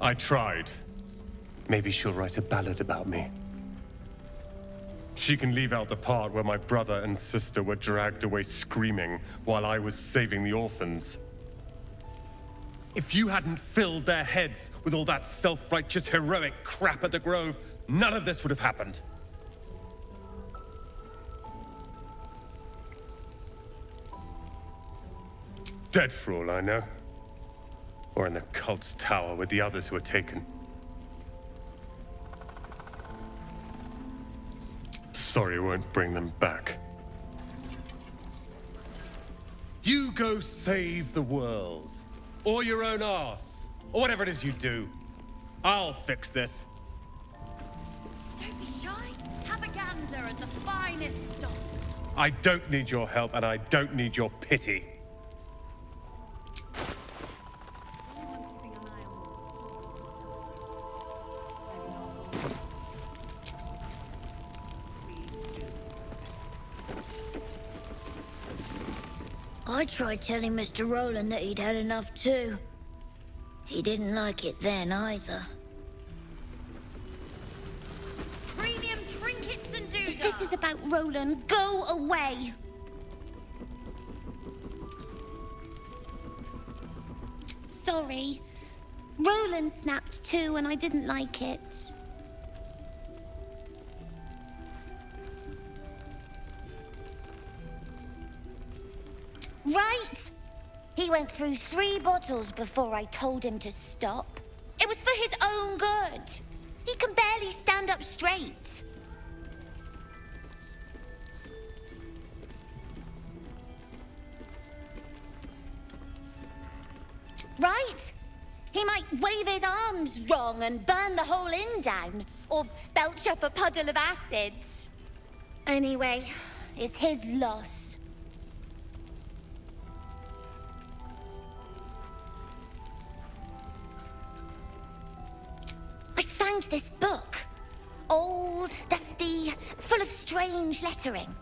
I tried. Maybe she'll write a ballad about me. She can leave out the part where my brother and sister were dragged away screaming while I was saving the orphans. If you hadn't filled their heads with all that self-righteous heroic crap at the Grove, none of this would have happened. Dead for all I know. Or in the cult's tower with the others who were taken. Sorry, won't bring them back. You go save the world. Or your own arse. Or whatever it is you do. I'll fix this. Don't be shy. Have a gander at the finest stock. I don't need your help, and I don't need your pity. I tried telling Mr. Roland that he'd had enough too. He didn't like it then either. Premium trinkets and doodads. If this is about Roland, go away! Sorry. Roland snapped too, and I didn't like it. Right! He went through 3 bottles before I told him to stop. It was for his own good. He can barely stand up straight. Right? He might wave his arms wrong and burn the whole inn down, or belch up a puddle of acid. Anyway, it's his loss. I found this book. Old, dusty, full of strange lettering.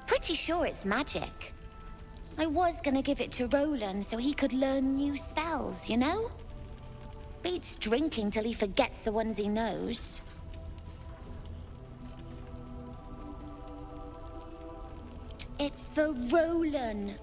Pretty sure it's magic. I was gonna give it to Roland so he could learn new spells, you know? Beats drinking till he forgets the ones he knows. It's for Roland.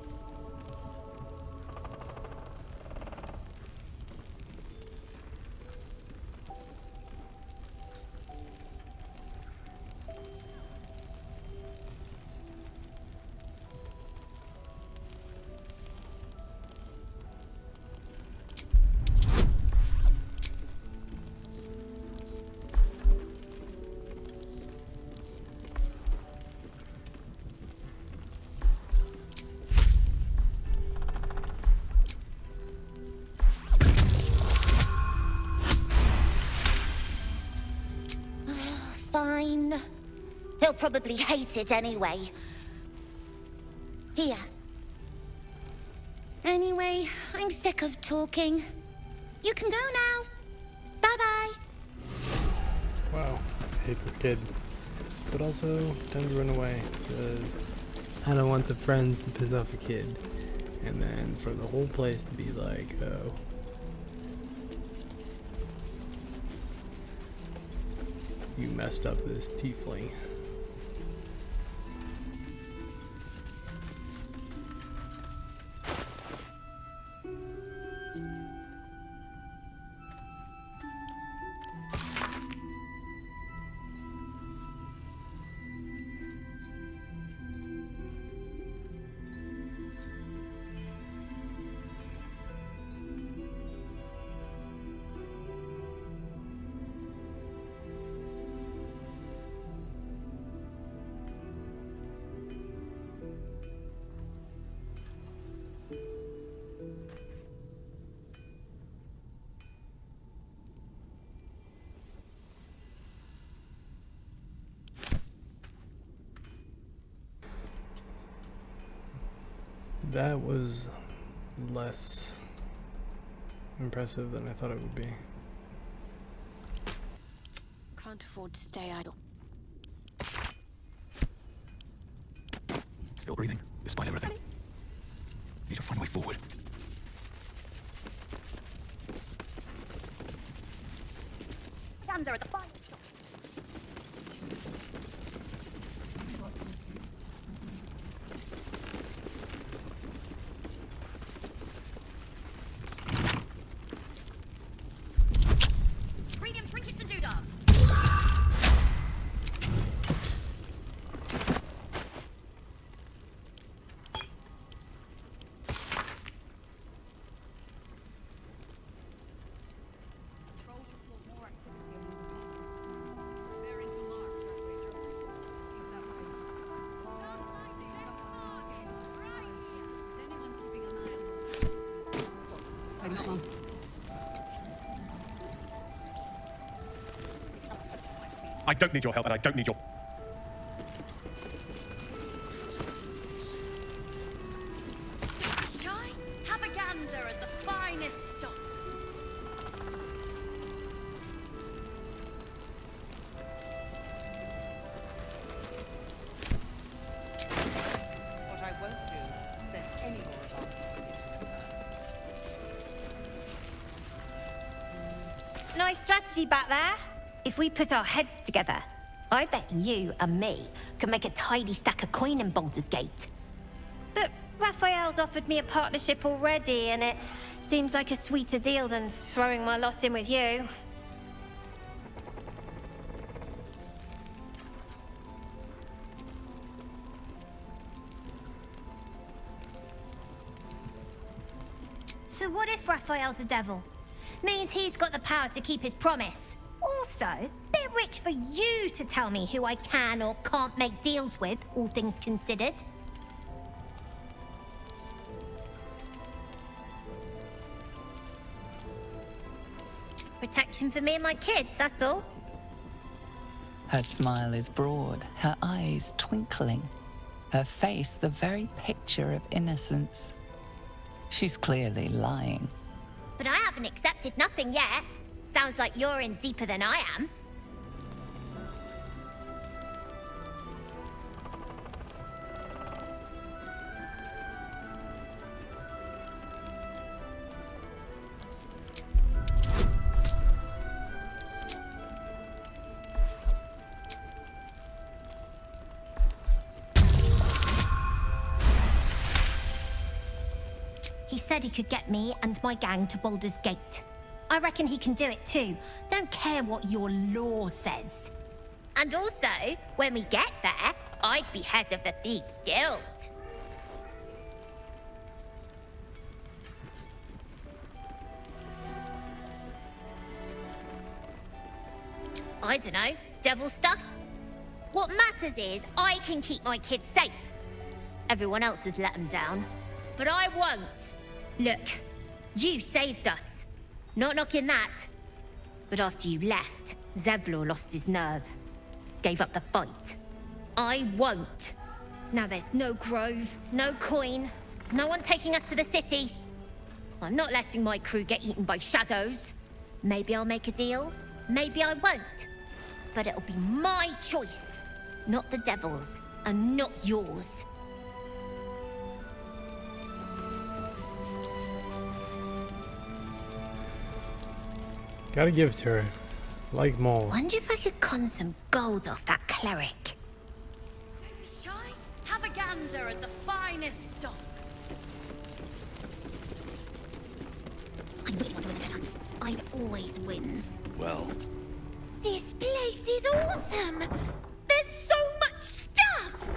He'll probably hate it anyway. Here. Anyway, I'm sick of talking. You can go now. Bye-bye. Wow, I hate this kid. But also, time to run away, because I don't want the friends to piss off the kid. And then for the whole place to be like, oh. You messed up this tiefling. That was less impressive than I thought it would be. Can't afford to stay idle. Still breathing, despite everything. Need to find a way forward. Gander at the fire. Premium trinkets and doodads. I don't need your help, and I don't need your... Don't be shy. Have a gander at the finest stock. What I won't do is send any more of our people into the curse. Nice strategy back there. If we put our heads together, I bet you and me could make a tidy stack of coin in Baldur's Gate. But Raphael's offered me a partnership already, and it seems like a sweeter deal than throwing my lot in with you. So what if Raphael's a devil? Means he's got the power to keep his promise. Also, bit rich for you to tell me who I can or can't make deals with, all things considered. Protection for me and my kids, that's all. Her smile is broad, her eyes twinkling, her face the very picture of innocence. She's clearly lying. But I haven't accepted nothing yet. Sounds like you're in deeper than I am. He said he could get me and my gang to Baldur's Gate. I reckon he can do it too. Don't care what your law says. And also, when we get there, I'd be head of the Thieves' Guild. I don't know, devil stuff? What matters is I can keep my kids safe. Everyone else has let them down, but I won't. Look, you saved us. Not knocking that. But after you left, Zevlor lost his nerve. Gave up the fight. I won't. Now there's no grove, no coin, no one taking us to the city. I'm not letting my crew get eaten by shadows. Maybe I'll make a deal, maybe I won't. But it'll be my choice, not the devil's, and not yours. Gotta give it to her. Like Maul. Wonder if I could con some gold off that cleric. Shy? Have a gander at the finest stock. I'd always wins. Well, This place is awesome! There's so much stuff!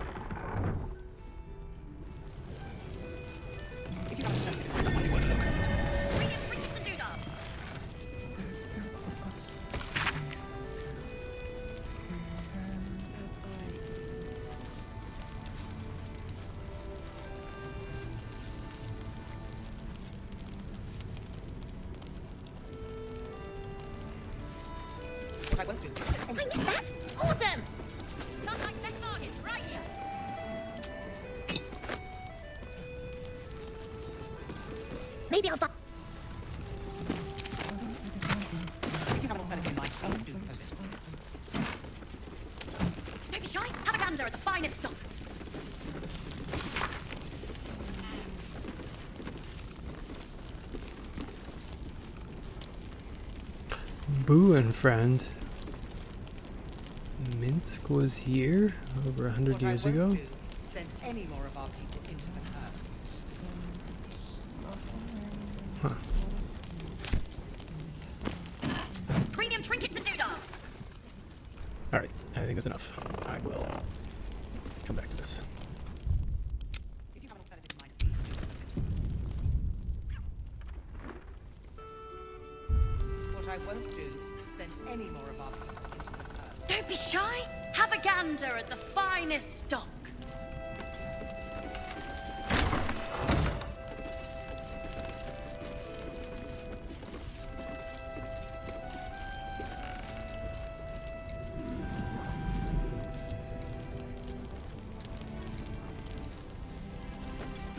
Bring in trinkets and doodads. What I won't do. I missed that! Awesome! Not like best bargains, right here. Maybe I'll buy. If you have an alternative in mind, please do propose it. Don't be shy. Have a gander at the finest stock. Boo and friend. Minsk was here over 100 What years I won't ago. do, send any more of our people into the curse. Huh. Premium trinkets and doodads. Alright, I think that's enough. I will come back to this. If you have an alternative in mind, please do propose it. What I won't do, send any more of our people into the curse. Don't be shy. Have a gander at the finest stock.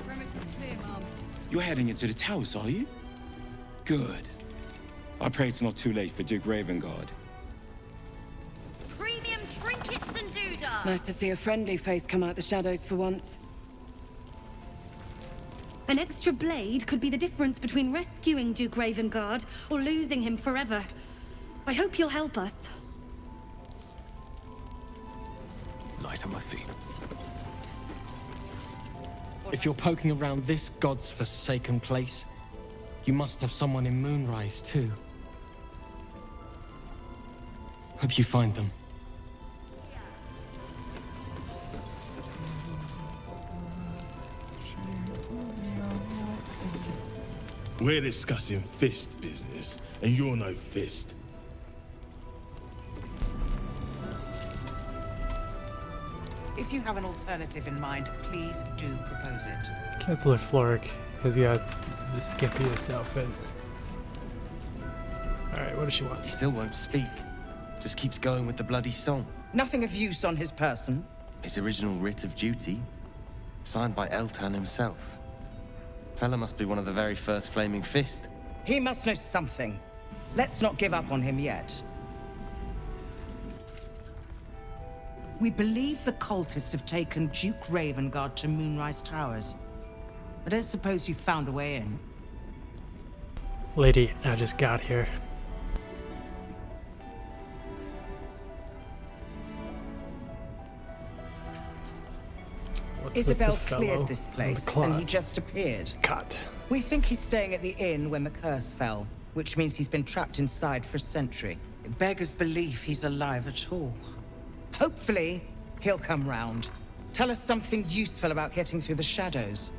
Perimeter's clear, Mom. You're heading into the towers, are you? Good. I pray it's not too late for Duke Ravengard. Premium trinkets and doodads. Nice to see a friendly face come out the shadows for once. An extra blade could be the difference between rescuing Duke Ravengard or losing him forever. I hope you'll help us. Light on my feet. If you're poking around this god's forsaken place, you must have someone in Moonrise too. Hope you find them. We're discussing fist business, and you're no fist. If you have an alternative in mind, please do propose it. Chancellor Florrick has got the skimpiest outfit. Alright, what does she want? He still won't speak. Just keeps going with the bloody song. Nothing of use on his person. His original writ of duty, signed by Eltan himself. Fella must be one of the very first Flaming Fist. He must know something. Let's not give up on him yet. We believe the cultists have taken Duke Ravengard to Moonrise Towers. I don't suppose you found a way in. Lady, I just got here. What's with the Isobel fellow cleared this on the place, clock? and he just appeared. Cut. We think he's staying at the inn when the curse fell, which means he's been trapped inside for a century. It beggars belief he's alive at all. Hopefully, he'll come round. Tell us something useful about getting through the shadows.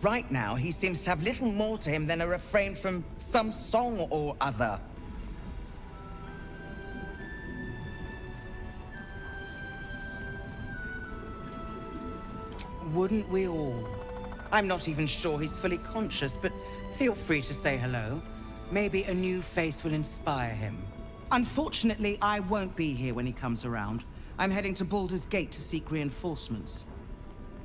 Right now, he seems to have little more to him than a refrain from some song or other. Wouldn't we all? I'm not even sure he's fully conscious, but feel free to say hello. Maybe a new face will inspire him. Unfortunately, I won't be here when he comes around, I'm heading to Baldur's Gate to seek reinforcements.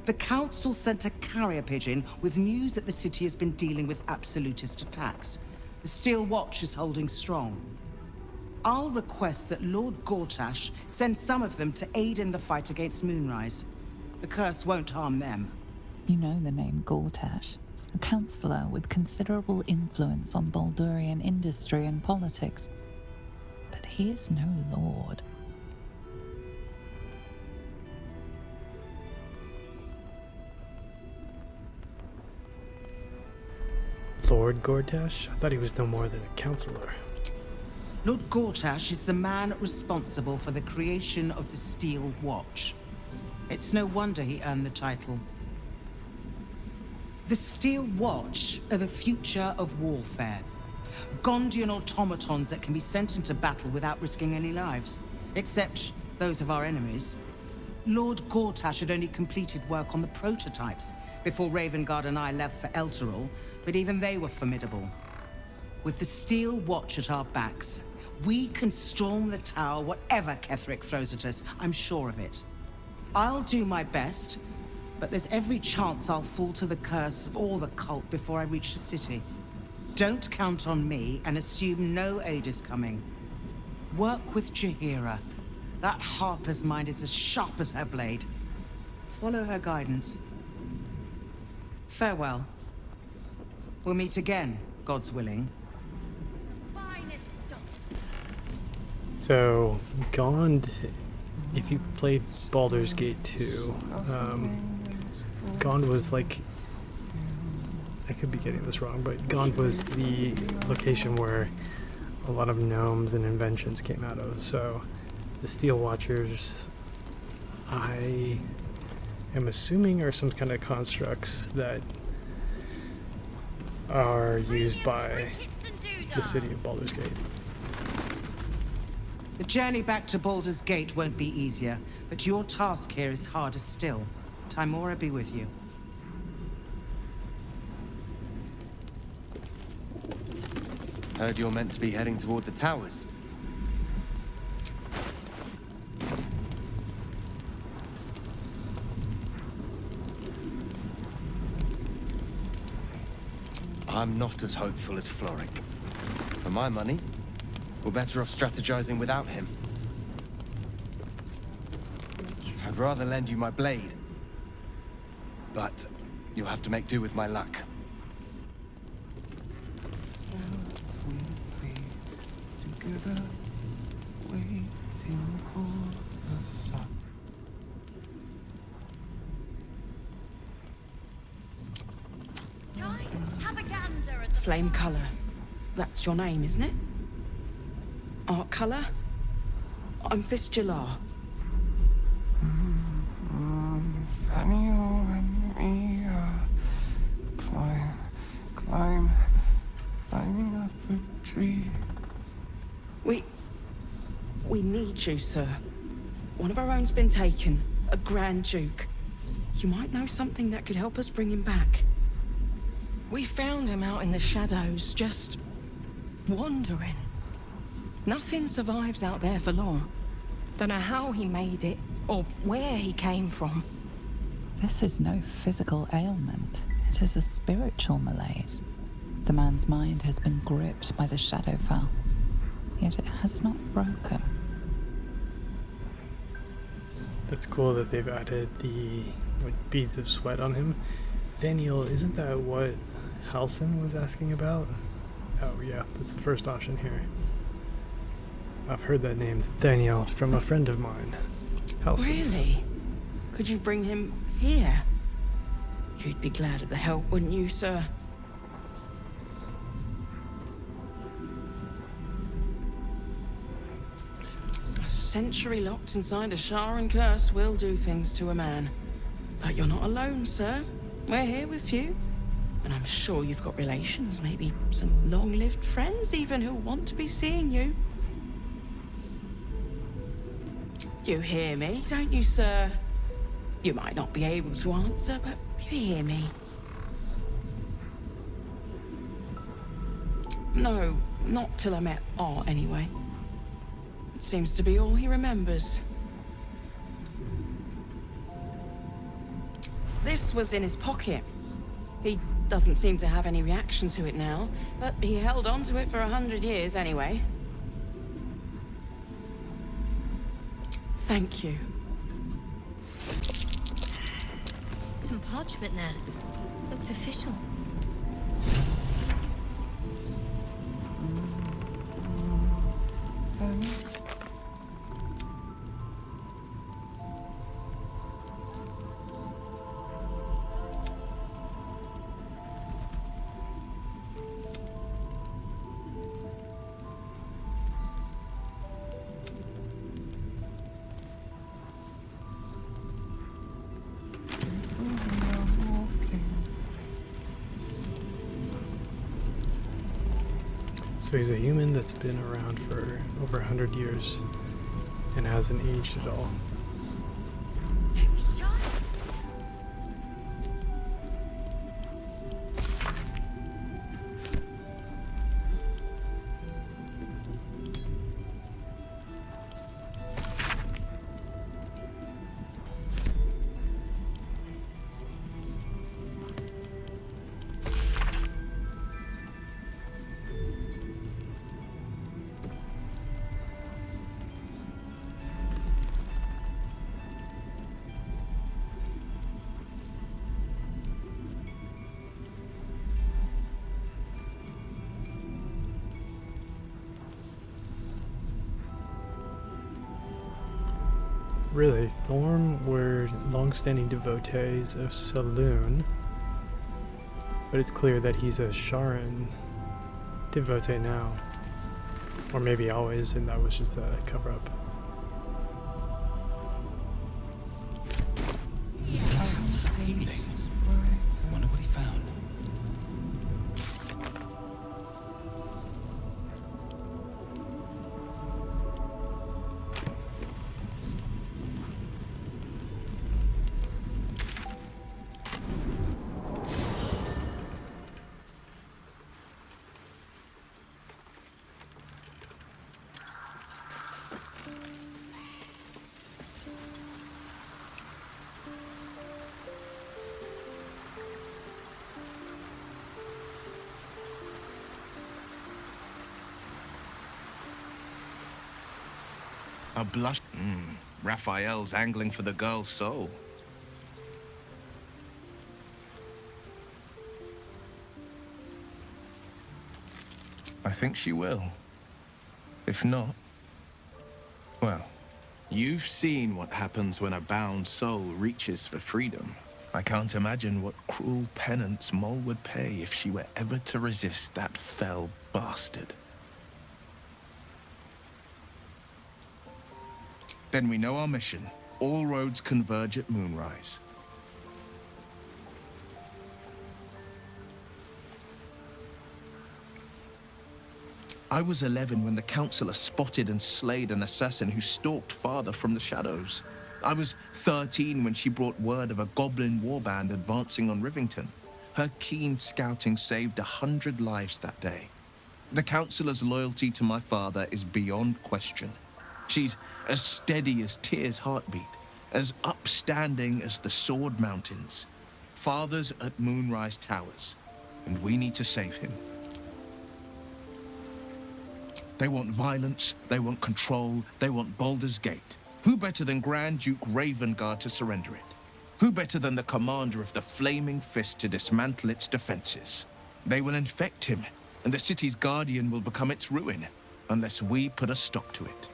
The Council sent a carrier pigeon with news that the city has been dealing with absolutist attacks. The Steel Watch is holding strong. I'll request that Lord Gortash send some of them to aid in the fight against Moonrise. The curse won't harm them. You know the name Gortash, a counselor with considerable influence on Baldurian industry and politics. But he is no lord. Lord Gortash? I thought he was no more than a counselor. Lord Gortash is the man responsible for the creation of the Steel Watch. It's no wonder he earned the title. The Steel Watch are the future of warfare. Gondian automatons that can be sent into battle without risking any lives, except those of our enemies. Lord Gortash had only completed work on the prototypes before Ravengard and I left for Elturel, but even they were formidable. With the Steel Watch at our backs, we can storm the tower whatever Ketheric throws at us, I'm sure of it. I'll do my best, but there's every chance I'll fall to the curse or the cult before I reach the city. Don't count on me and assume no aid is coming. Work with Jaheira. That harper's mind is as sharp as her blade. Follow her guidance. Farewell. We'll meet again, God's willing. So, Gond, if you played Baldur's Gate 2, Gond was like, I could be getting this wrong, but Gond was the location where a lot of gnomes and inventions came out of. So, the Steel Watchers, I am assuming, are some kind of constructs that are used by the city of Baldur's Gate. The journey back to Baldur's Gate won't be easier, but your task here is harder still. Timora be with you. Heard you're meant to be heading toward the towers. I'm not as hopeful as Florrick. For my money, we're better off strategizing without him. I'd rather lend you my blade, but you'll have to make do with my luck. Together, waiting for the sun. Have a gander at the Flame color. That's your name, isn't it? Art color? I'm Fistula. Nathaniel and me climbing up a tree. We need you, sir. One of our own's been taken, a Grand Duke. You might know something that could help us bring him back. We found him out in the shadows, just wandering. Nothing survives out there for long. Don't know how he made it, or where he came from. This is no physical ailment. It is a spiritual malaise. The man's mind has been gripped by the Shadowfell, yet it has not broken. That's cool that they've added the beads of sweat on him. Thaniel, isn't that what Halsin was asking about? Oh yeah, that's the first option here. I've heard that name, Thaniel, from a friend of mine. Halsin. Really? Could you bring him here? You'd be glad of the help, wouldn't you, sir? A century locked inside a Sharan curse will do things to a man. But you're not alone, sir. We're here with you. And I'm sure you've got relations, maybe some long-lived friends even who want to be seeing you. You hear me, don't you, sir? You might not be able to answer, but you hear me. No, not till I met Art, anyway. It seems to be all he remembers. This was in his pocket. He doesn't seem to have any reaction to it now, but he held on to it for 100 years anyway. Thank you. Some parchment there. Looks official. So he's a human that's been around for over 100 years and hasn't aged at all. Really, Thorn were long-standing devotees of Saloon, but it's clear that he's a Sharan devotee now. Or maybe always, and that was just a cover-up. Wonder what he found. A blush. Raphael's angling for the girl's soul. I think she will. If not, well, you've seen what happens when a bound soul reaches for freedom. I can't imagine what cruel penance Moll would pay if she were ever to resist that fell bastard. Then we know our mission. All roads converge at moonrise. I was 11 when the Chancellor spotted and slayed an assassin who stalked Father from the shadows. I was 13 when she brought word of a goblin warband advancing on Rivington. Her keen scouting saved 100 lives that day. The Chancellor's loyalty to my father is beyond question. She's as steady as Tyr's heartbeat, as upstanding as the Sword Mountains. Father's at Moonrise Towers, and we need to save him. They want violence, they want control, they want Baldur's Gate. Who better than Grand Duke Ravengard to surrender it? Who better than the commander of the Flaming Fist to dismantle its defenses? They will infect him, and the city's guardian will become its ruin, unless we put a stop to it.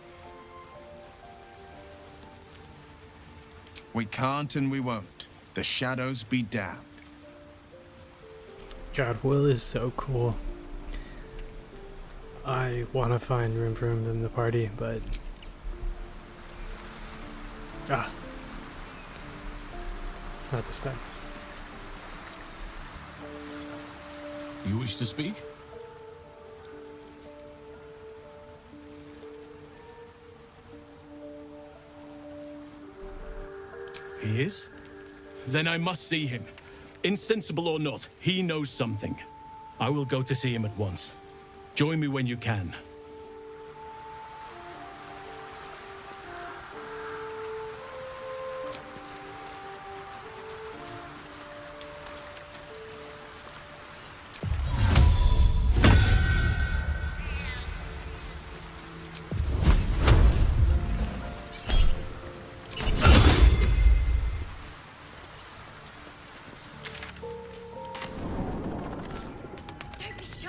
We can't and we won't. The shadows be damned. God, Will is so cool. I want to find room for him in the party, but... not this time. You wish to speak? He is? Then I must see him. Insensible or not, he knows something. I will go to see him at once. Join me when you can.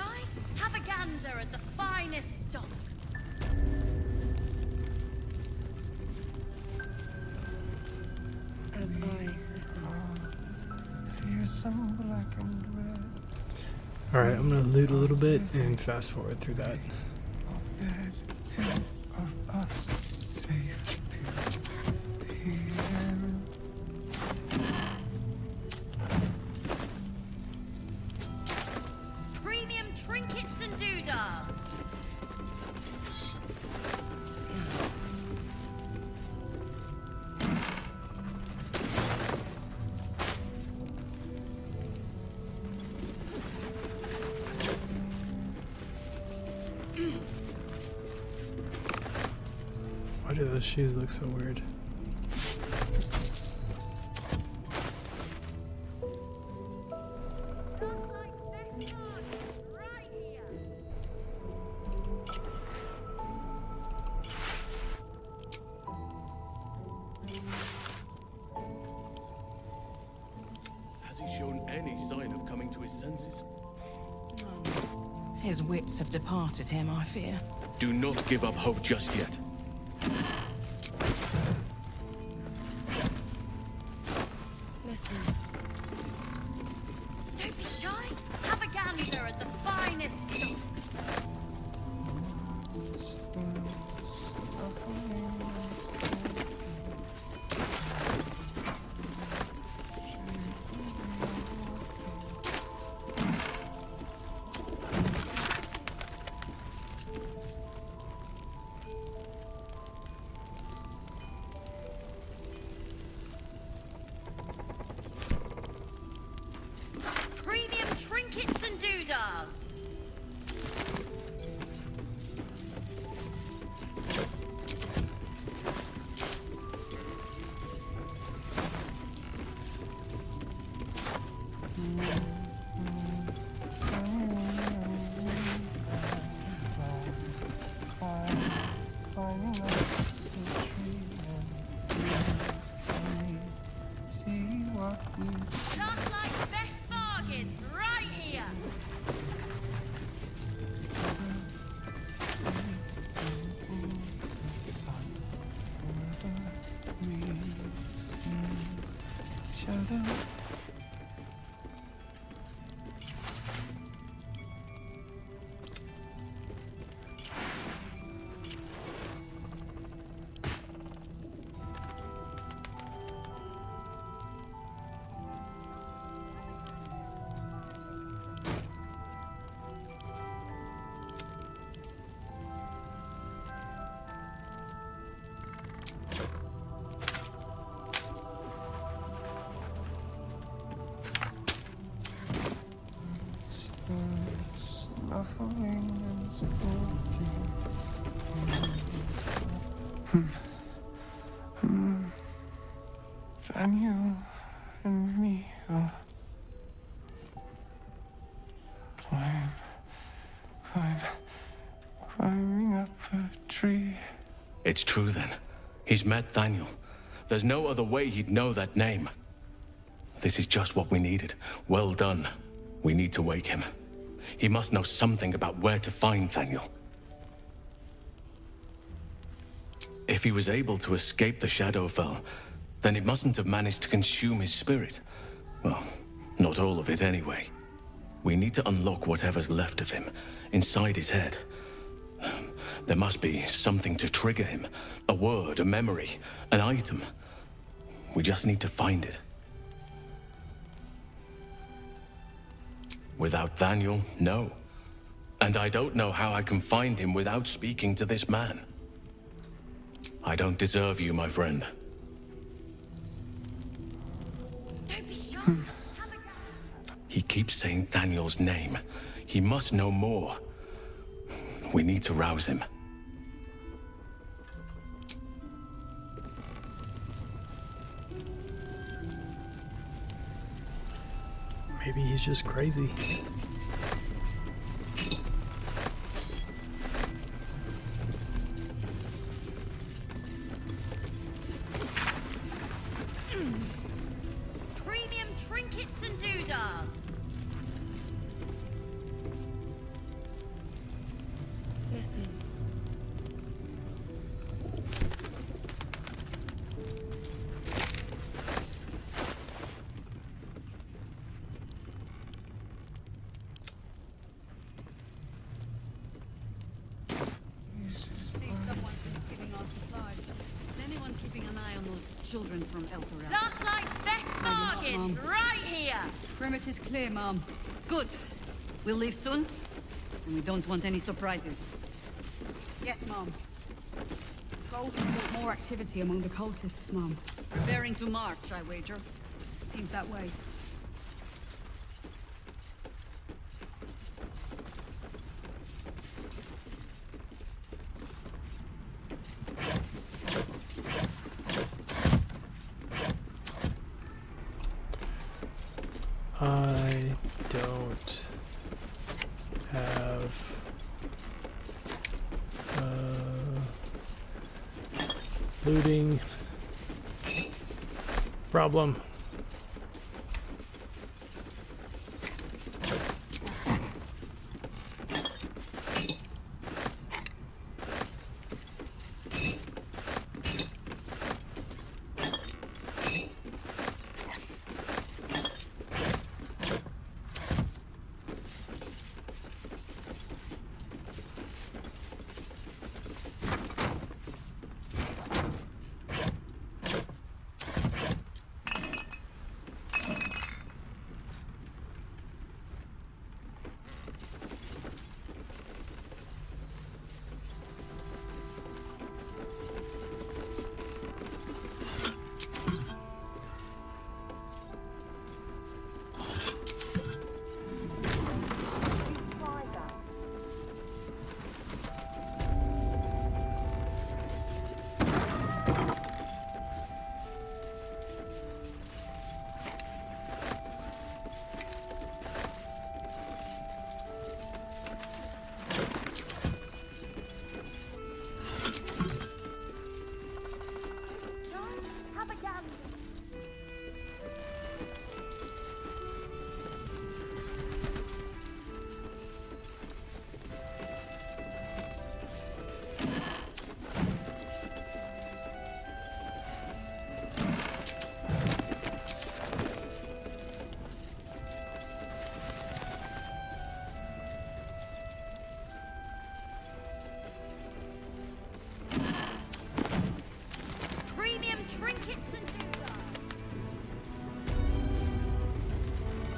shy? Have a gander at the finest stock. As I listen. Fearsome black and red. Alright, I'm gonna loot a little bit and fast forward through that. Of us, safe to the end. Premium trinkets and doodahs. Why do those shoes look so weird? Has he shown any sign of coming to his senses? His wits have departed him, I fear. Do not give up hope just yet. Listen. Don't be shy. Have a gander at the finest stock. Premium trinkets and doodahs. Climbing up the tree and see what we Just like best bargains right here. shadow. Snuffling and stalking. Daniel and me are climbing up a tree. It's true then. He's met Daniel. There's no other way he'd know that name. This is just what we needed. Well done. We need to wake him. He must know something about where to find Daniel. If he was able to escape the Shadowfell, then it mustn't have managed to consume his spirit. Well, not all of it anyway. We need to unlock whatever's left of him, inside his head. There must be something to trigger him. A word, a memory, an item. We just need to find it. Without Daniel, no. And I don't know how I can find him without speaking to this man. I don't deserve you, my friend. Don't be shy. He keeps saying Daniel's name. He must know more. We need to rouse him. Maybe he's just crazy. Premium trinkets and doodahs. children from Elthorel. Last night's best bargains, right here! Perimeter's clear, Mom. Good. We'll leave soon, and we don't want any surprises. Yes, Mom. Gold report more activity among the cultists, Mom. Preparing to march, I wager. Seems that way. I don't have looting problem.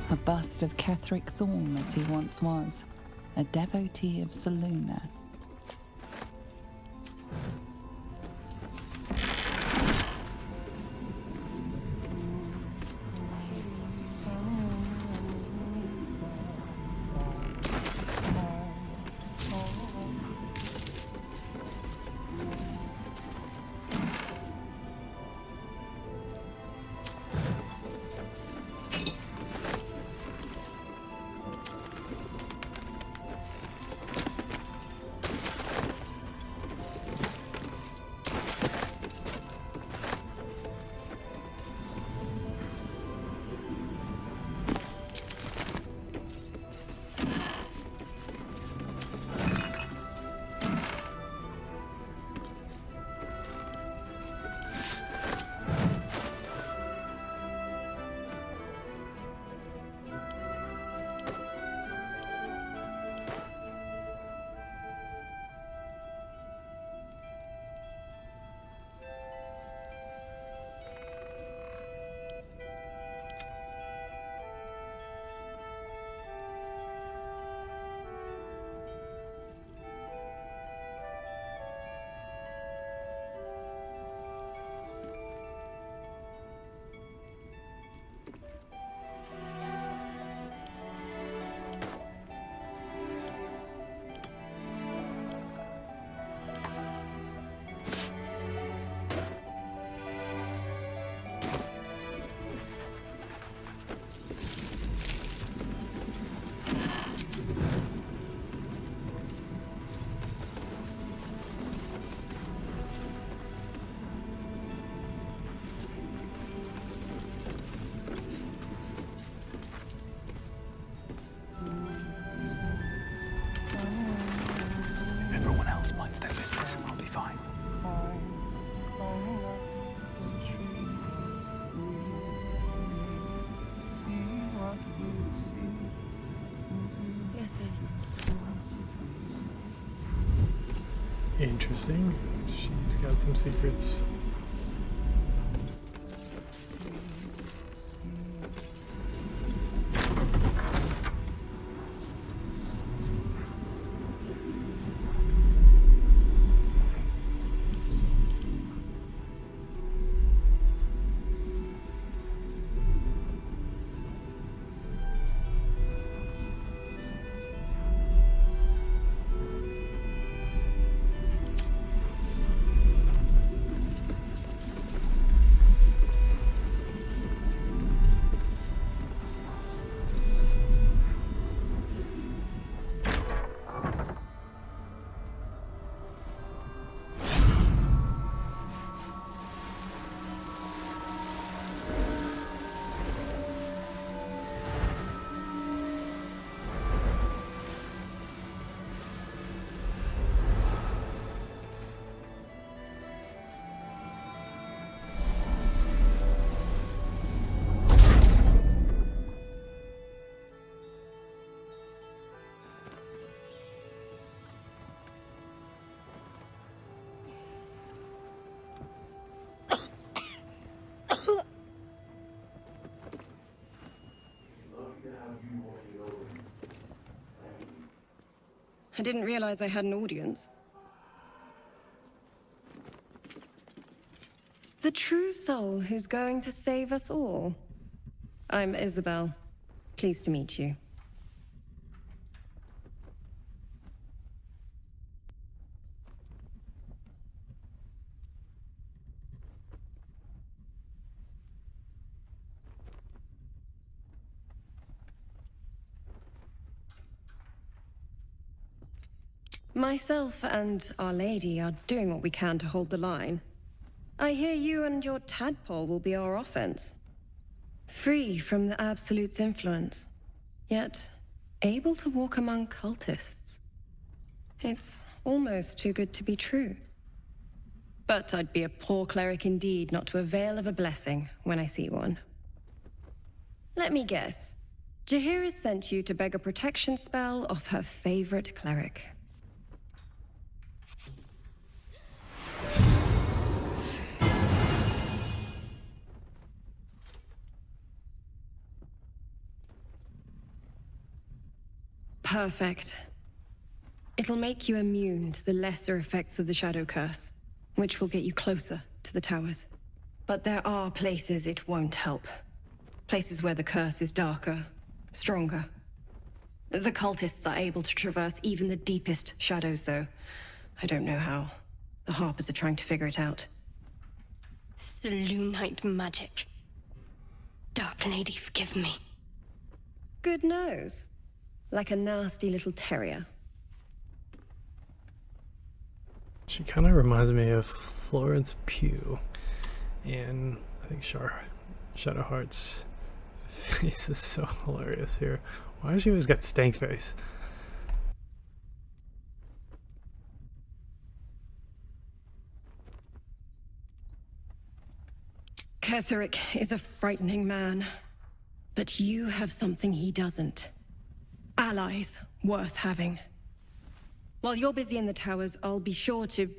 A bust of Ketheric Thorn as he once was, a devotee of Selûne. Interesting. She's got some secrets. I didn't realize I had an audience. The true soul who's going to save us all. I'm Isobel. Pleased to meet you. Myself and Our Lady are doing what we can to hold the line. I hear you and your tadpole will be our offense. Free from the Absolute's influence, yet able to walk among cultists. It's almost too good to be true. But I'd be a poor cleric indeed not to avail of a blessing when I see one. Let me guess. Jaheira sent you to beg a protection spell off her favorite cleric. Perfect. It'll make you immune to the lesser effects of the Shadow Curse, which will get you closer to the towers. But there are places it won't help. Places where the curse is darker, stronger. The cultists are able to traverse even the deepest shadows, though. I don't know how. The Harpers are trying to figure it out. Selûnite magic. Dark Lady, forgive me. Good nose. Like a nasty little terrier. She kind of reminds me of Florence Pugh. And I think Shadowheart's face is so hilarious here. Why does she always got stank face? Cleric is a frightening man. But you have something he doesn't. Allies worth having. While you're busy in the towers, I'll be sure to...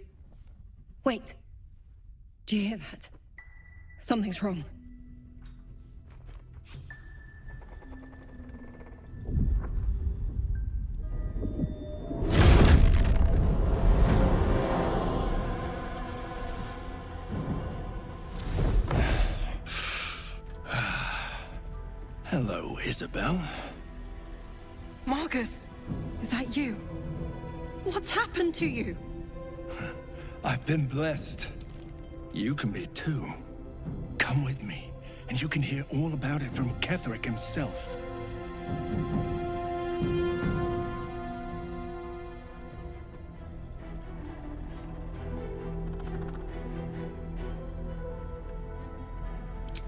Wait. Do you hear that? Something's wrong. Hello, Isobel. Marcus, is that you? What's happened to you? I've been blessed. You can be too. Come with me, and you can hear all about it from Cleric himself.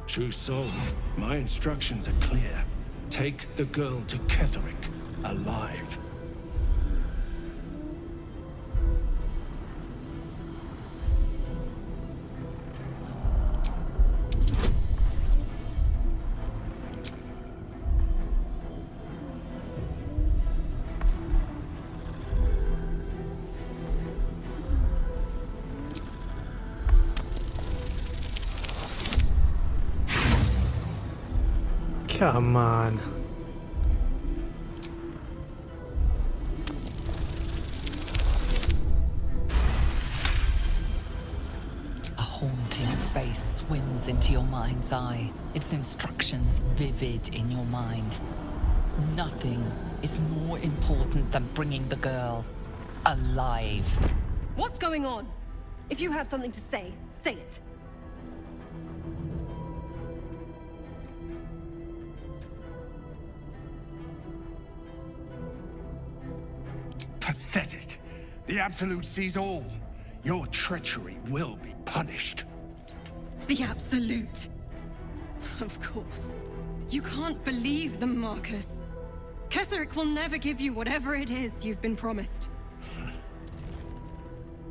True soul, my instructions are clear. Take the girl to Cleric, alive. Come on. A haunting face swims into your mind's eye, its instructions vivid in your mind. Nothing is more important than bringing the girl alive. What's going on? If you have something to say, say it. Pathetic. The Absolute sees all. Your treachery will be punished. The Absolute. Of course. You can't believe them, Marcus. Cleric will never give you whatever it is you've been promised.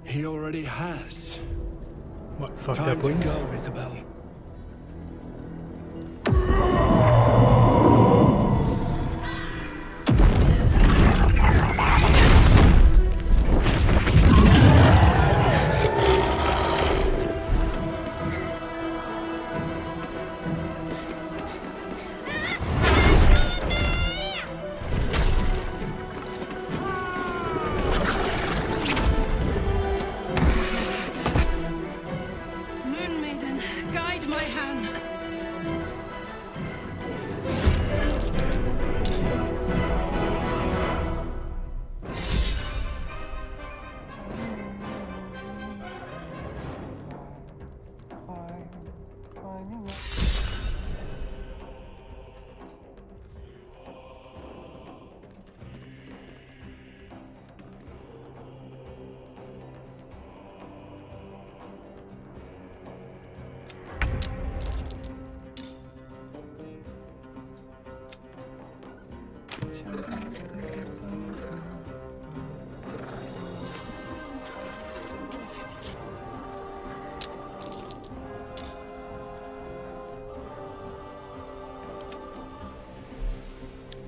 He already has. What fucked Time up to wings? go, Isobel.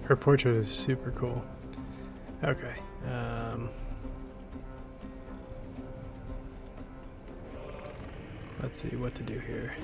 Her portrait is super cool. Okay. Let's see what to do here.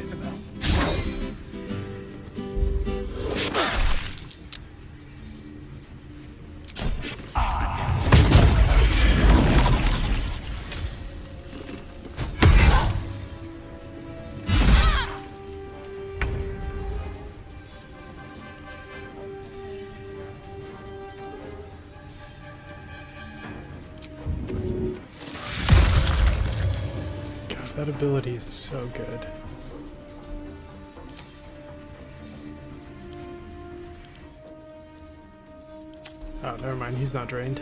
Isobel. That ability is so good. Oh, never mind, he's not drained.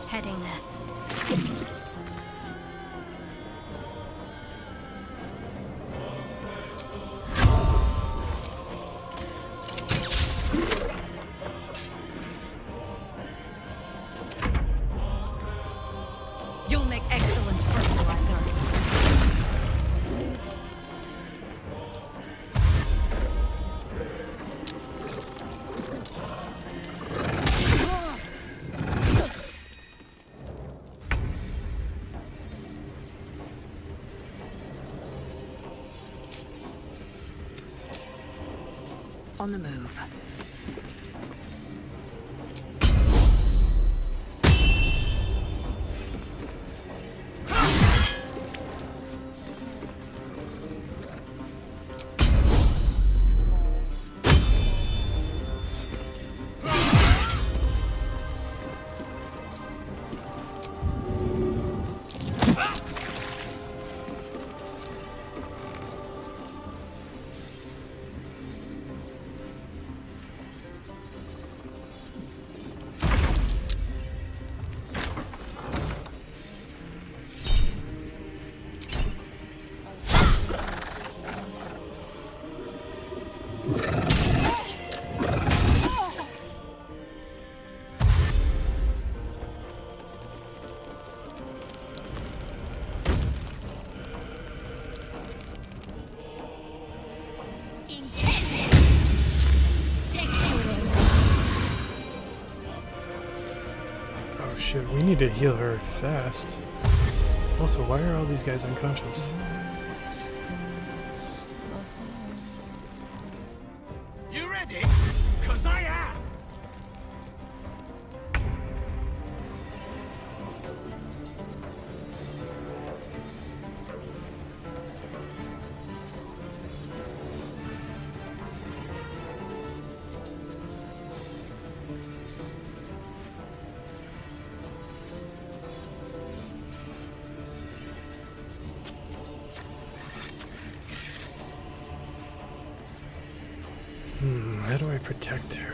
Heading there. You'll make excellent fertilizer. On the move. shit, we need to heal her fast. Also, why are all these guys unconscious? You ready? 'Cause I am! How do I protect her?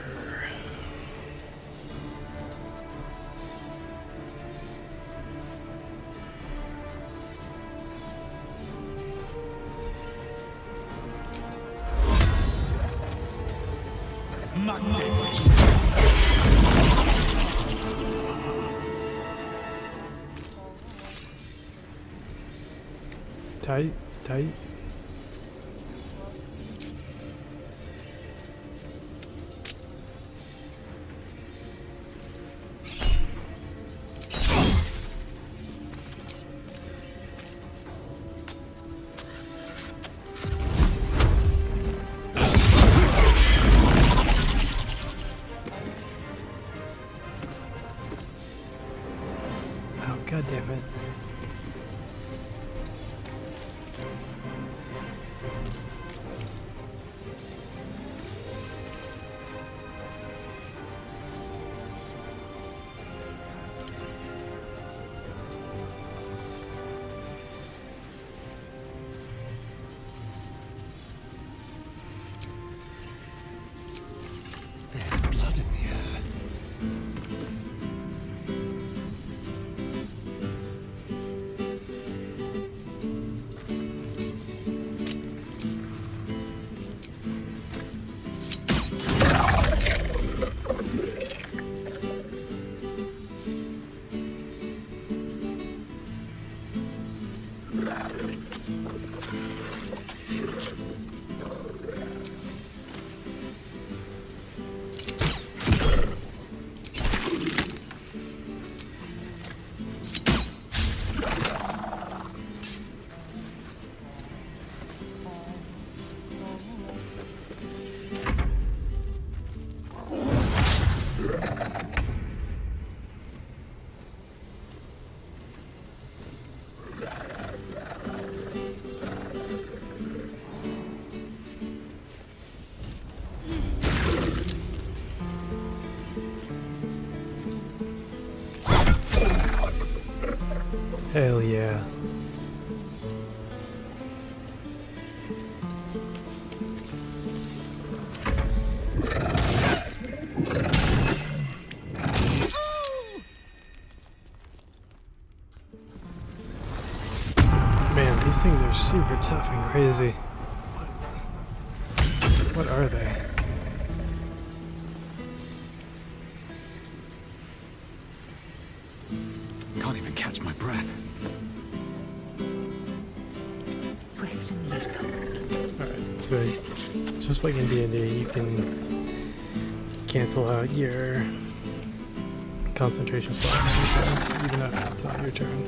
Tight, tight. God damn it. There's blood in the air. Hell yeah. Man, these things are super tough and crazy. What are they? Can't even catch my breath. Swift and lethal. Alright, so just like in D&D, you can cancel out your concentration spell, even if it's not your turn.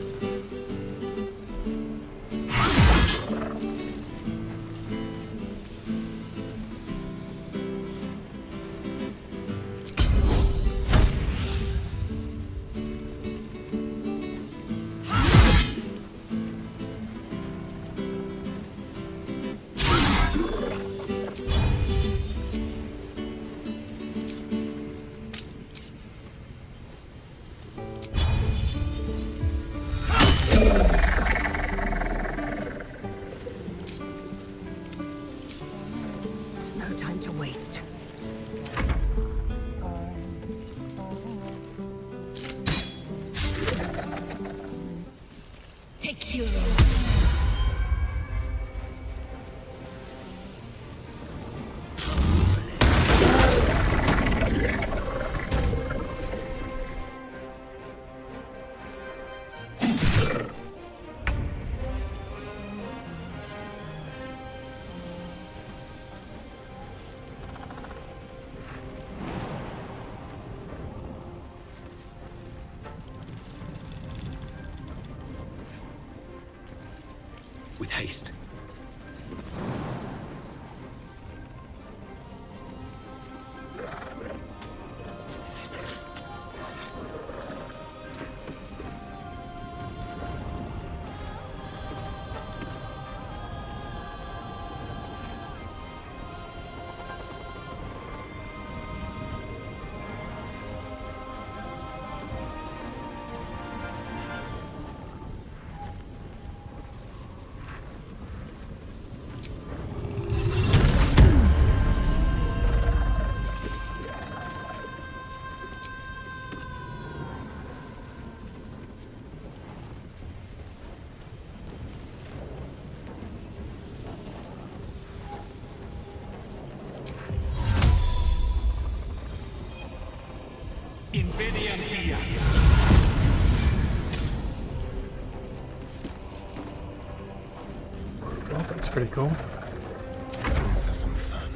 with haste. Well, that's pretty cool. Let's have some fun.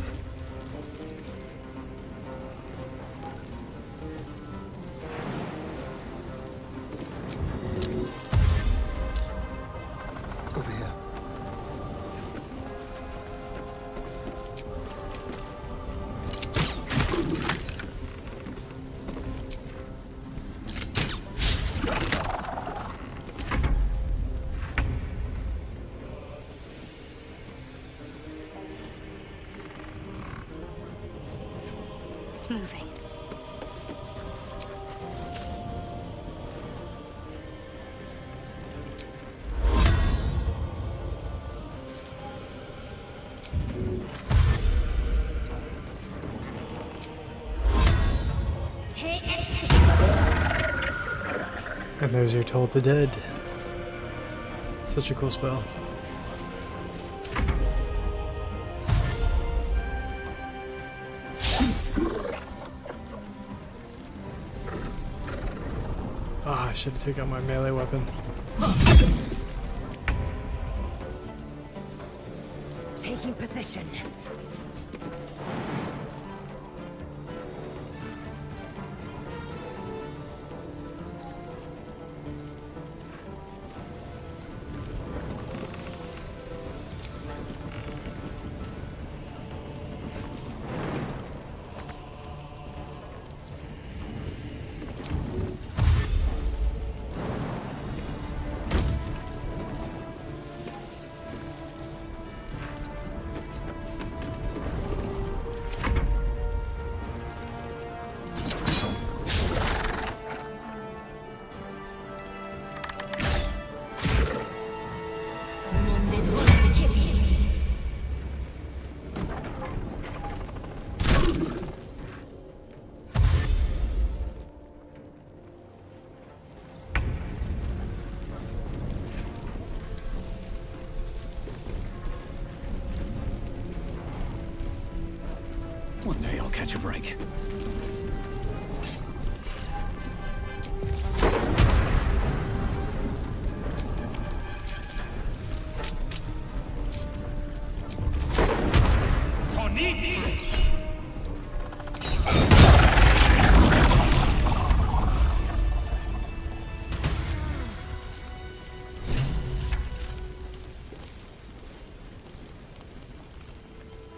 Over here. Moving. And there's your Toll the Dead. Such a cool spell. Ah, I should have taken out my melee weapon. Taking position. One day I'll catch a break.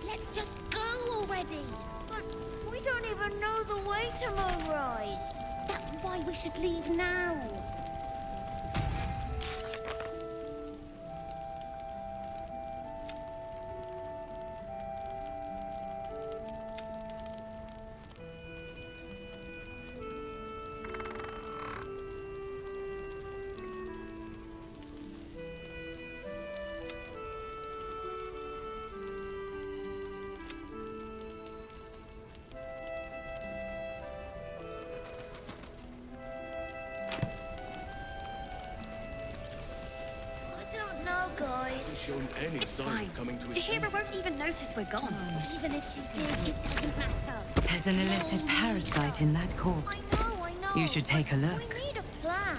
Let's just go already. But we don't even know the way to Moonrise. That's why we should leave now. It's fine. Jaheira won't even notice we're gone. Even if she did, it doesn't matter. There's an illithid parasite in that corpse. I know. You should take a look. We need a plan.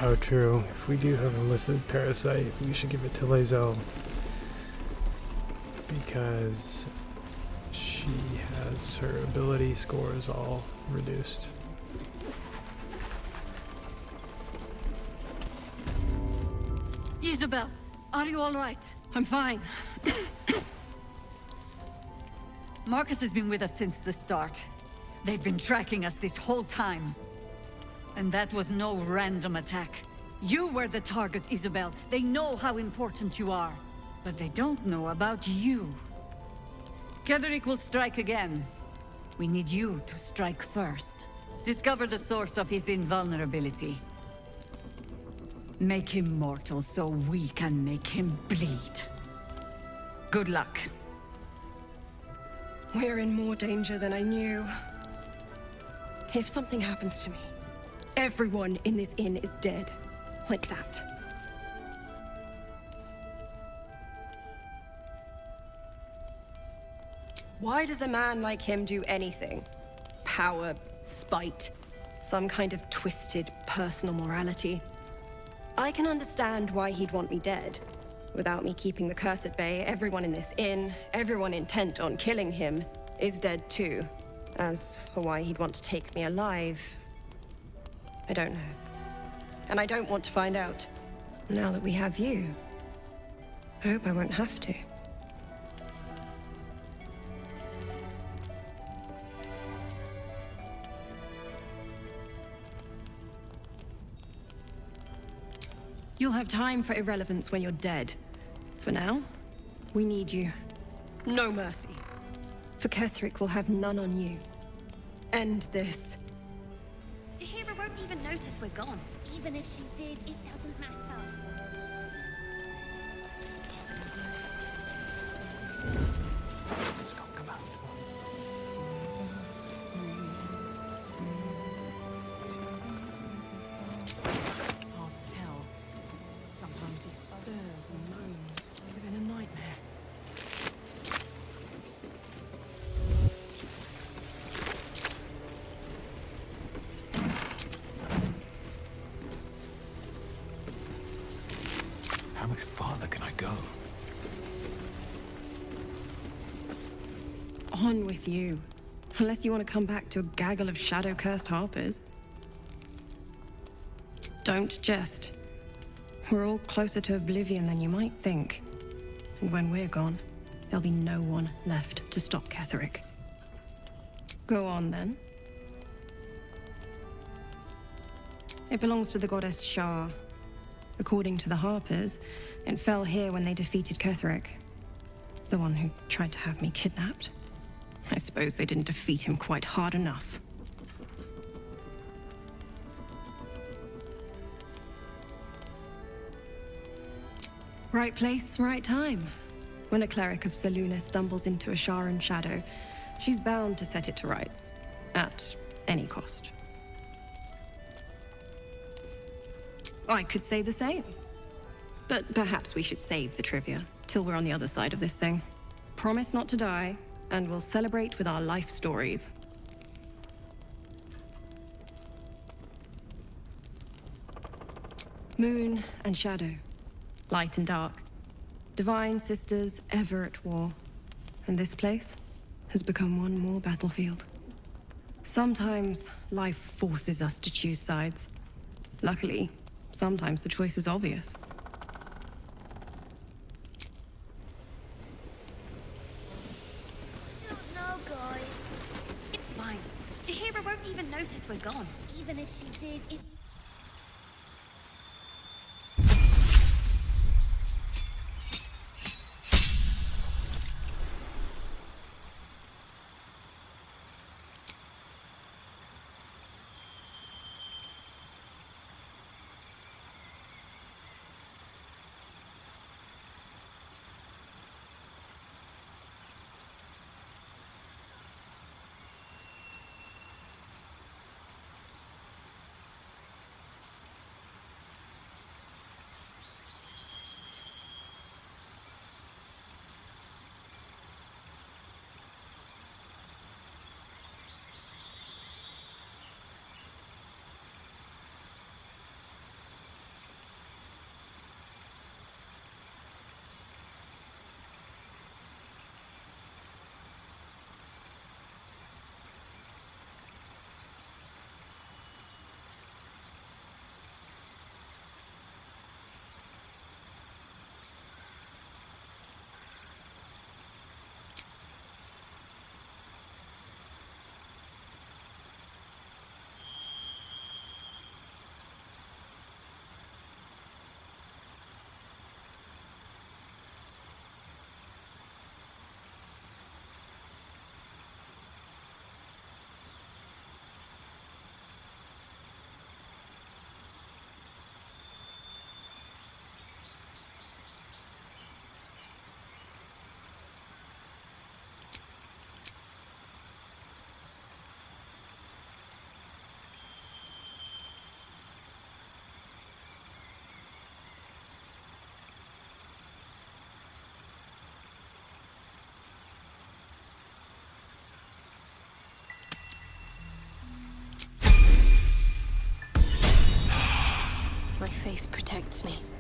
Oh, true. If we do have a listed parasite, we should give it to Lae'zel. Because she has her ability scores all reduced. Isobel, are you all right? I'm fine. Marcus has been with us since the start. They've been tracking us this whole time. And that was no random attack. You were the target, Isobel. They know how important you are. But they don't know about you. Cleric will strike again. We need you to strike first. Discover the source of his invulnerability. Make him mortal so we can make him bleed. Good luck. We're in more danger than I knew. If something happens to me, everyone in this inn is dead. Like that. Why does a man like him do anything? Power, spite, some kind of twisted personal morality. I can understand why he'd want me dead. Without me keeping the curse at bay, everyone in this inn, everyone intent on killing him, is dead too. As for why he'd want to take me alive, I don't know. And I don't want to find out. Now that we have you, I hope I won't have to. You'll have time for irrelevance when you're dead. For now, we need you. No mercy. For Ketherick will have none on you. End this. Jaheira won't even notice we're gone. Even if she did, it doesn't matter. Hard to tell. Sometimes he stirs and moans, as if in a nightmare. How much farther can I go? On with you. Unless you want to come back to a gaggle of shadow-cursed harpers. Don't jest. We're all closer to oblivion than you might think. And when we're gone, there'll be no one left to stop Ketherick. Go on, then. It belongs to the goddess Shah. According to the Harpers, it fell here when they defeated Ketherick. The one who tried to have me kidnapped. I suppose they didn't defeat him quite hard enough. Right place, right time. When a cleric of Selûne stumbles into a Sharan shadow, she's bound to set it to rights. At any cost. I could say the same. But perhaps we should save the trivia till we're on the other side of this thing. Promise not to die, and we'll celebrate with our life stories. Moon and shadow, light and dark, divine sisters ever at war. And this place has become one more battlefield. Sometimes life forces us to choose sides. Luckily, sometimes the choice is obvious. No, guys. It's fine. Jaheira won't even notice we're gone. Even if she did, it... protects me.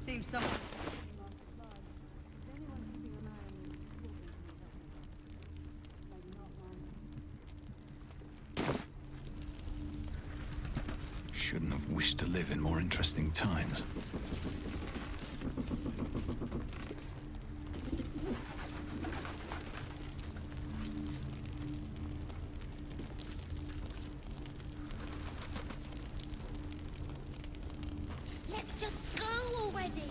Seems some. Shouldn't have wished to live in more interesting times. Let's just go already.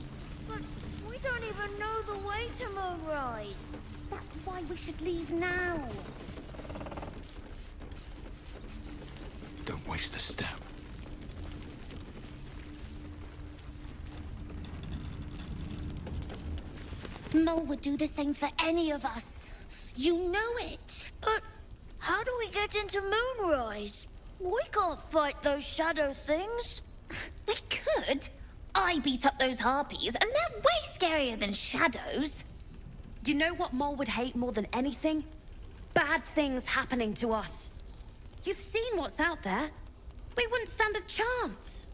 But we don't even know the way to Moonrise. That's why we should leave now. Don't waste a step. Mole would do the same for any of us. You know it. But how do we get into Moonrise? We can't fight those shadow things. We could. I beat up those harpies, and they're way scarier than shadows. You know what Mole would hate more than anything? Bad things happening to us. You've seen what's out there. We wouldn't stand a chance.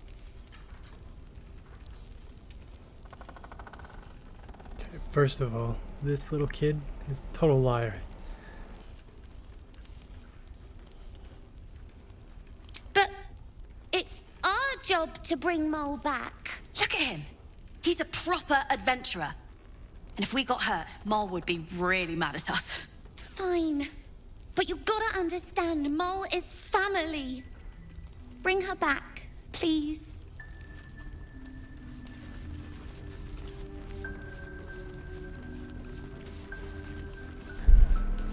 First of all, this little kid is a total liar. But it's our job to bring Mole back. Look at him. He's a proper adventurer. And if we got hurt, Mole would be really mad at us. Fine. But you gotta understand, Mole is family. Bring her back, please.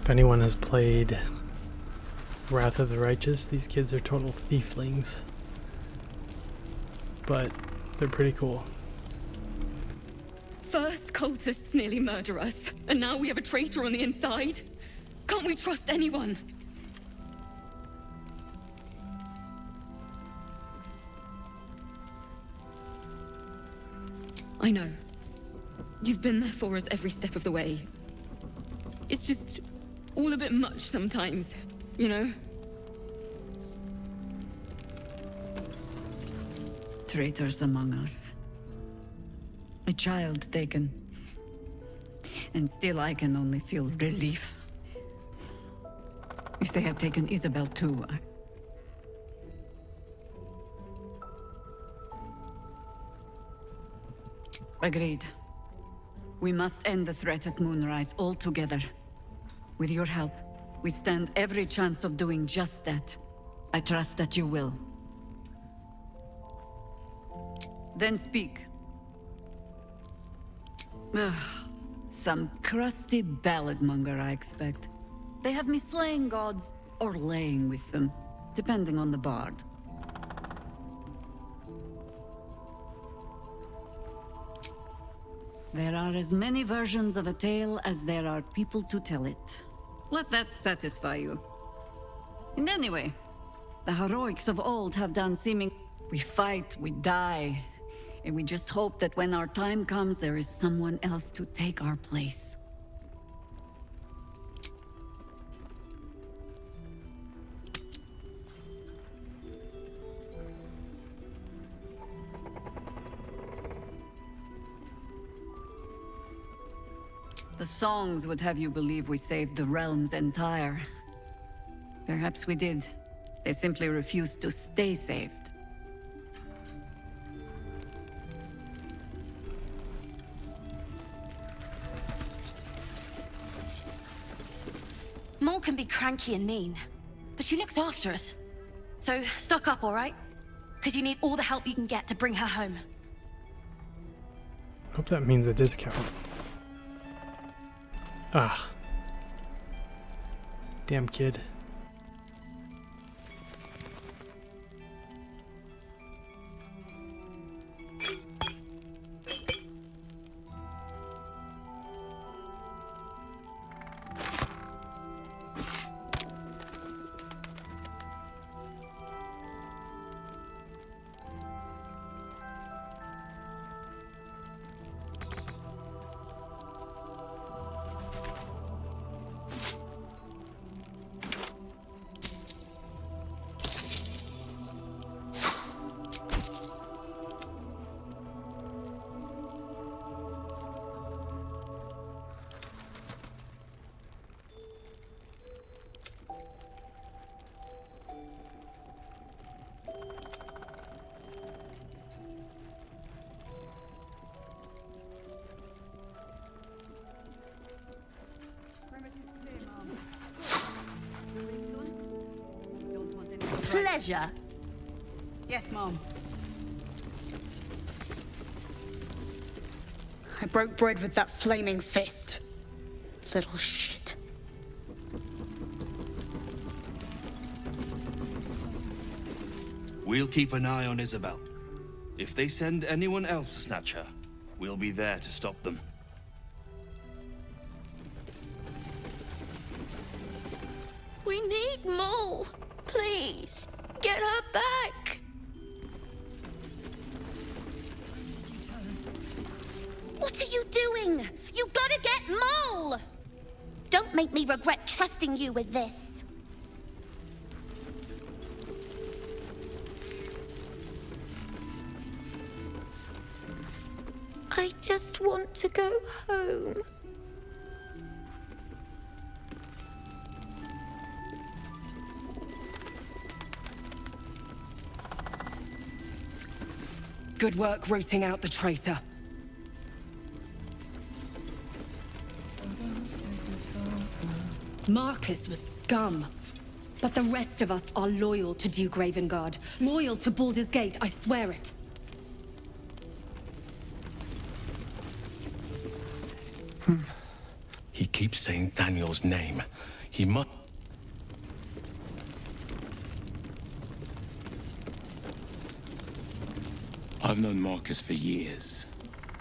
If anyone has played Wrath of the Righteous, these kids are total thieflings. But they're pretty cool. First cultists nearly murder us, and now we have a traitor on the inside. Can't we trust anyone? I know. You've been there for us every step of the way. It's just all a bit much sometimes, you know? Traitors among us. A child taken. And still I can only feel relief. If they had taken Isobel too, Agreed. We must end the threat at Moonrise altogether. With your help, we stand every chance of doing just that. I trust that you will. Then speak. Ugh, some crusty ballad monger, I expect. They have me slaying gods or laying with them, depending on the bard. There are as many versions of a tale as there are people to tell it. Let that satisfy you. And anyway, the heroics of old have done seeming... We fight, we die, and we just hope that when our time comes, there is someone else to take our place. The songs would have you believe we saved the realm's entire. Perhaps we did. They simply refused to stay saved. Mole can be cranky and mean, but she looks after us. So stock up, all right? Because you need all the help you can get to bring her home. Hope that means a discount. Ah. Damn kid. treasure? Yes, Mom. I broke bread with that flaming fist. Little shit. We'll keep an eye on Isobel. If they send anyone else to snatch her, we'll be there to stop them. We need Mole. Please, get her back. What are you doing? You gotta get Mole! Don't make me regret trusting you with this. I just want to go home. Good work rooting out the traitor. Marcus was scum. But the rest of us are loyal to Duke Ravengard. Loyal to Baldur's Gate, I swear it. He keeps saying Daniel's name. He must... I've known Marcus for years.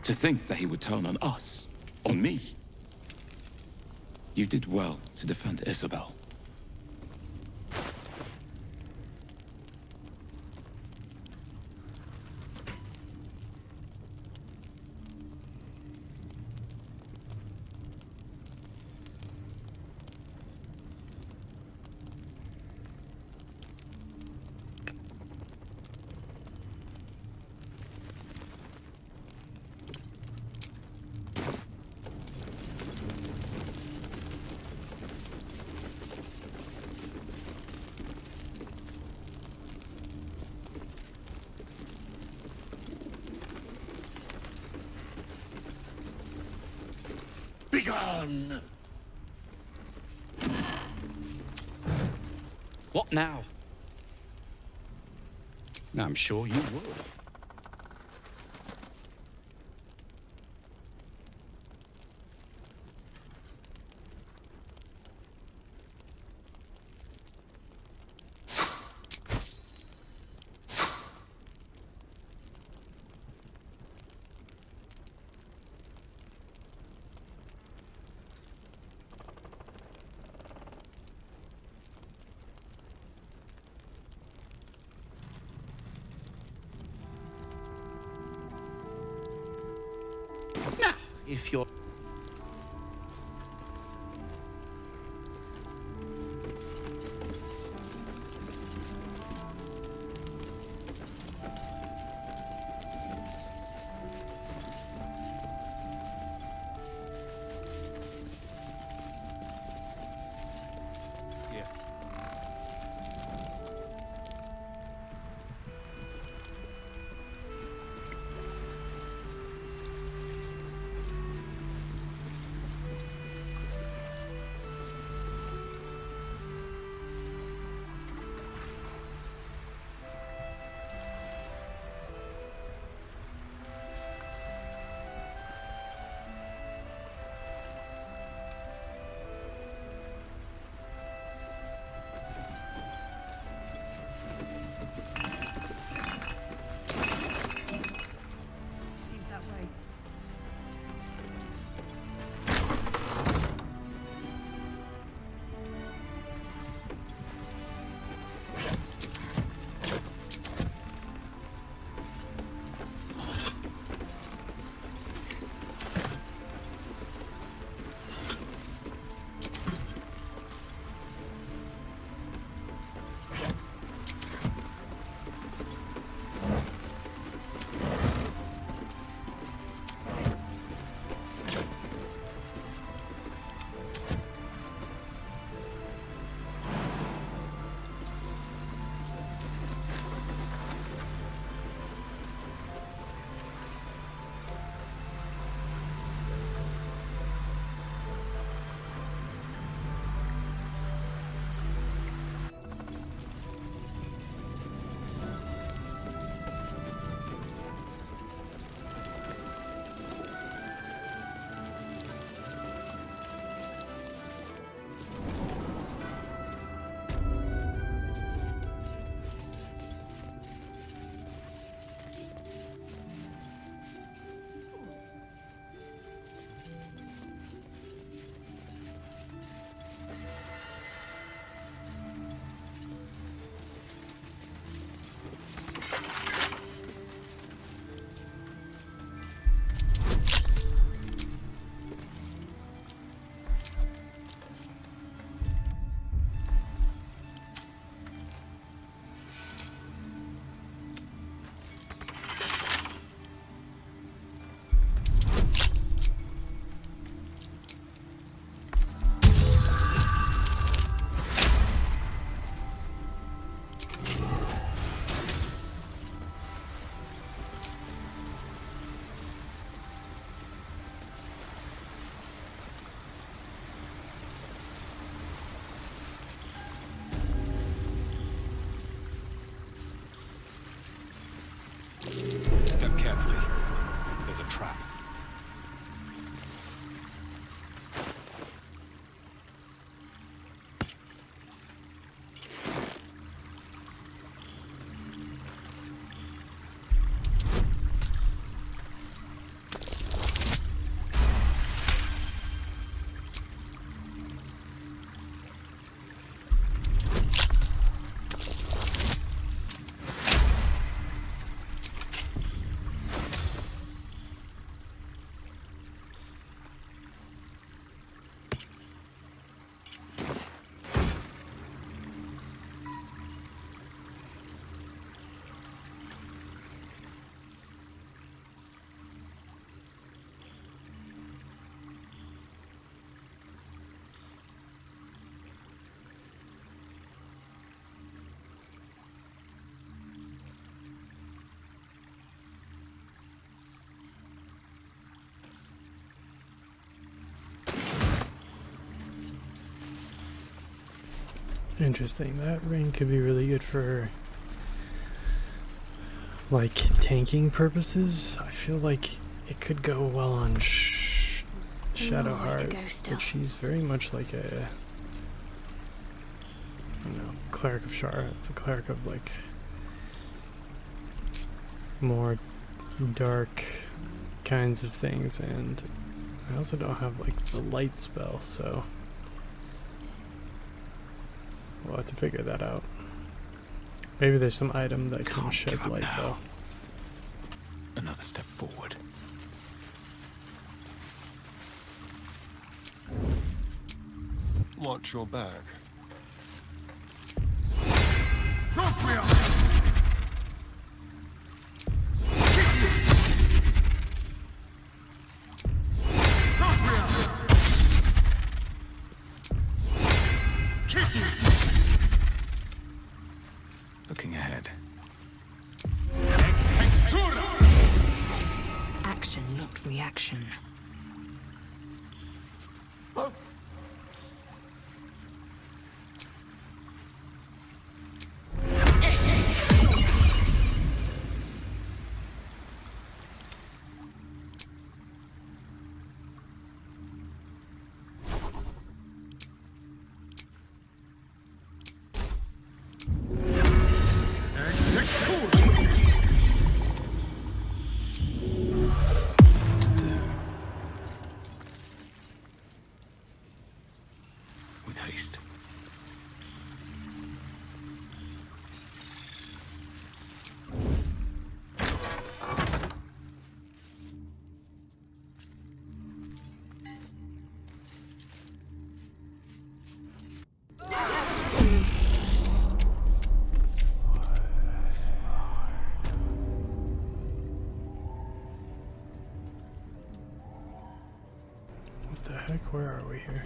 To think that he would turn on us, on me. You did well to defend Isobel. Begone! What now? I'm sure you would. If you're... carefully. There's a trap. Interesting. That ring could be really good for like tanking purposes. I feel like it could go well on Shadowheart, but she's very much like a, you know, Cleric of Shara. It's a Cleric of like more dark kinds of things, and I also don't have like the light spell, so we'll have to figure that out. Maybe there's some item that can shed light though. Another step forward. Watch your back. Looking ahead. Action, not reaction. With haste. What the heck? Where are we here?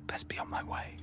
Best be on my way.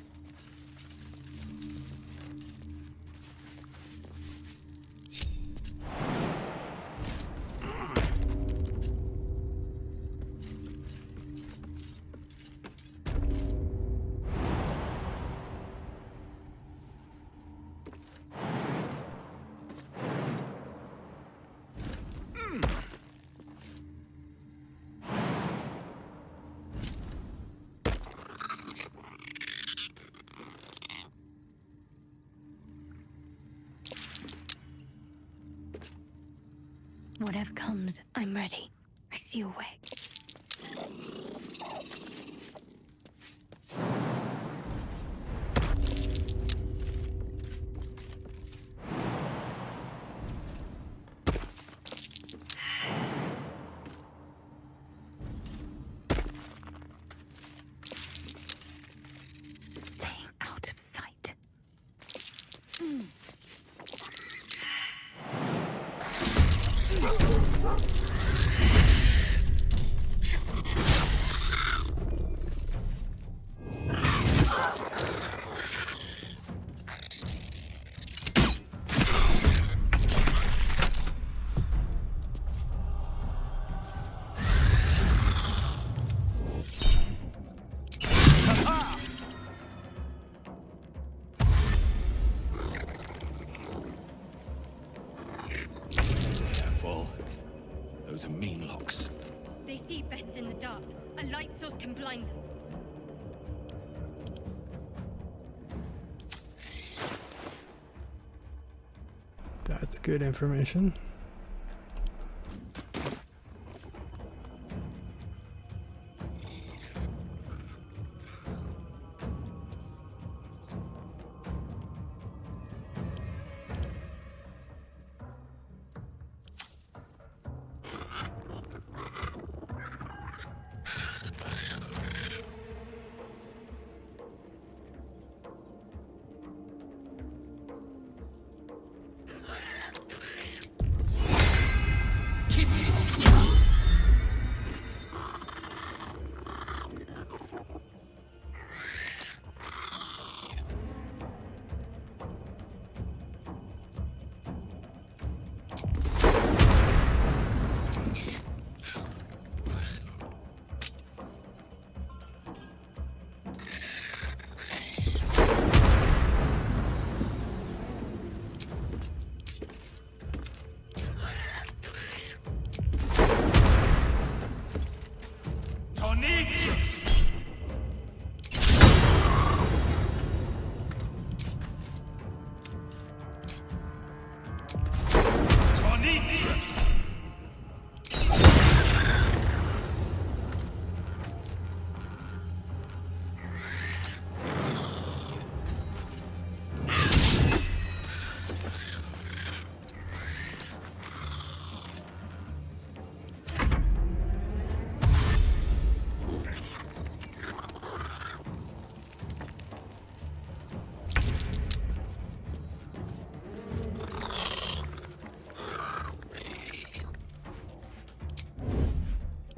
Whatever comes, I'm ready. I see a way. Those are Meenlocks. They see best in the dark. A light source can blind them. That's good information.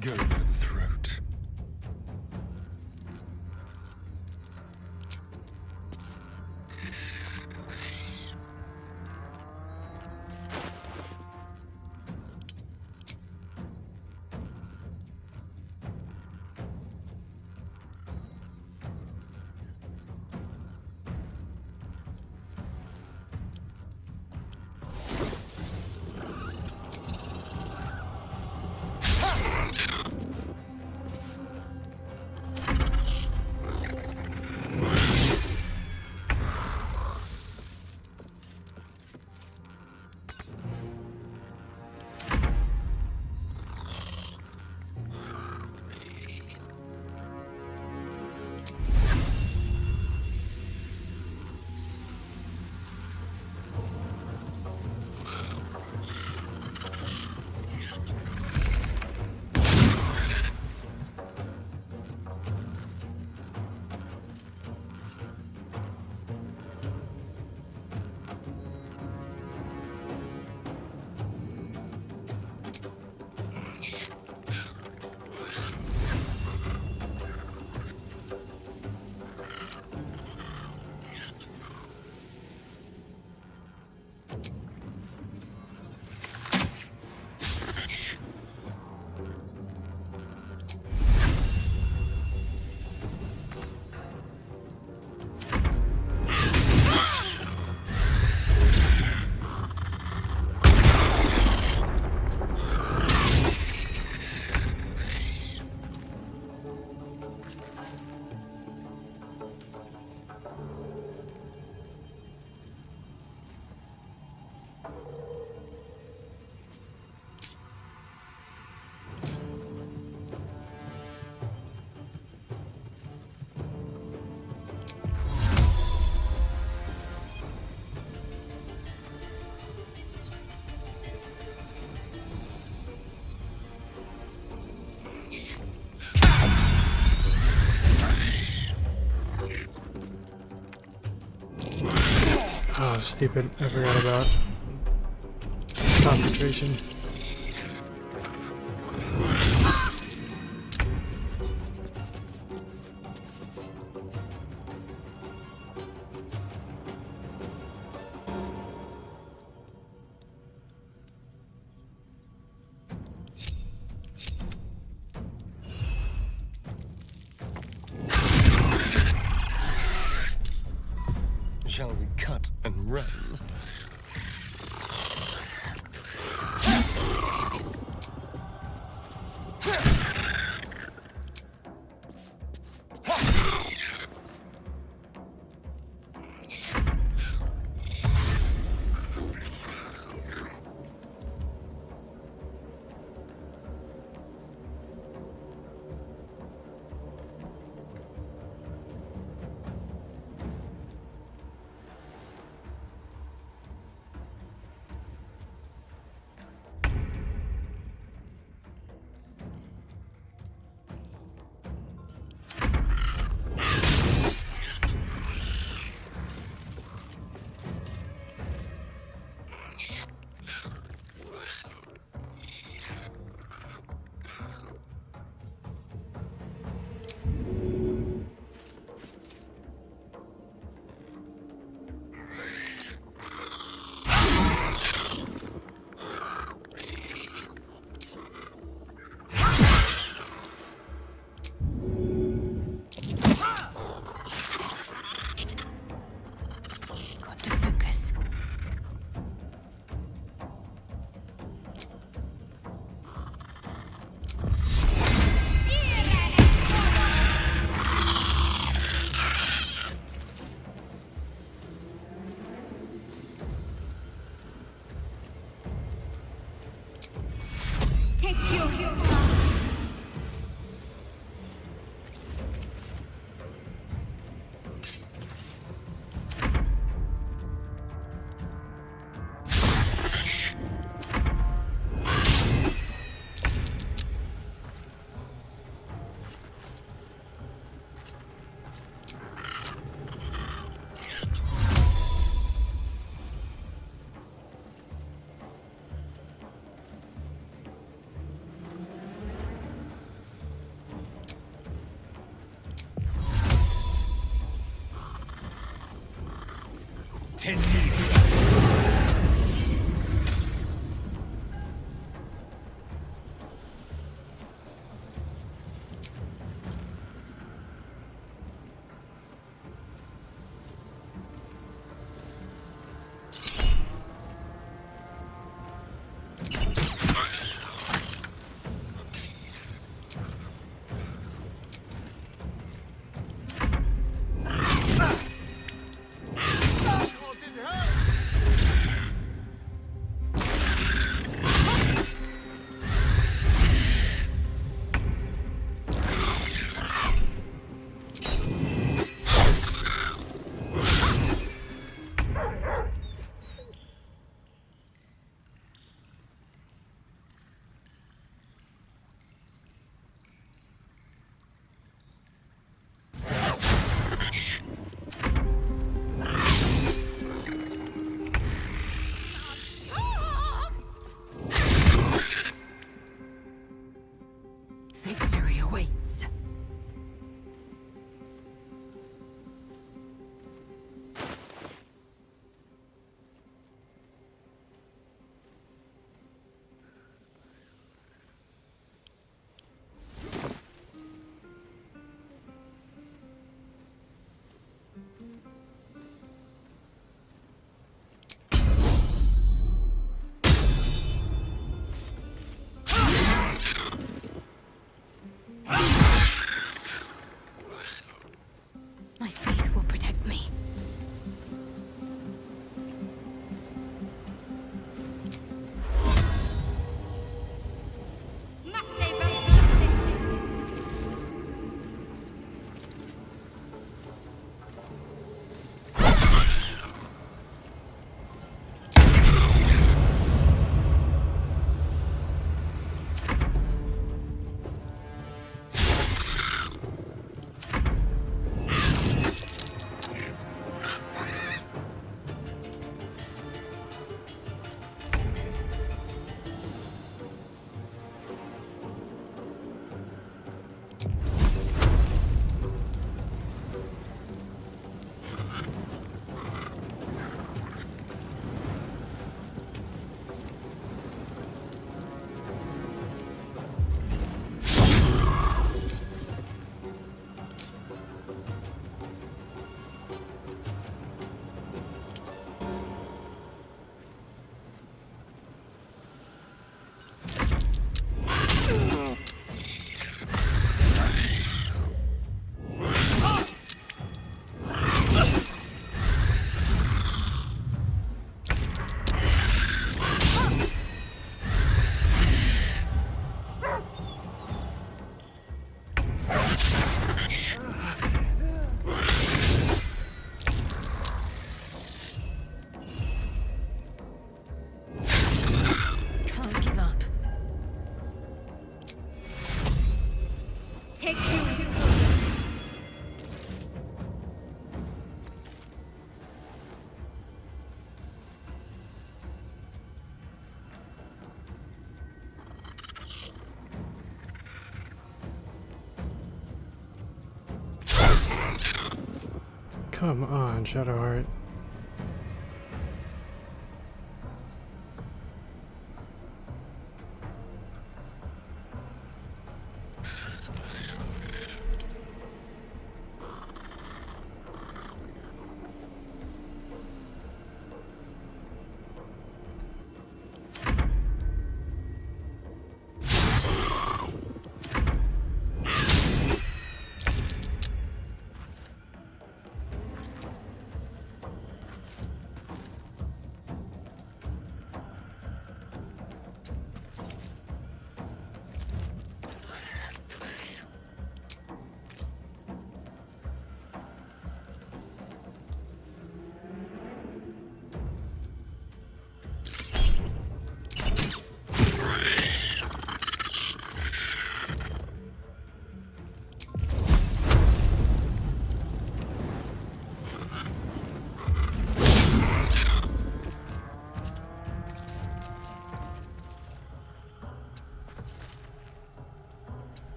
Go for the throat. Oh, stupid. I forgot about concentration. Shall we cut and run? Take two. Come on, Shadowheart.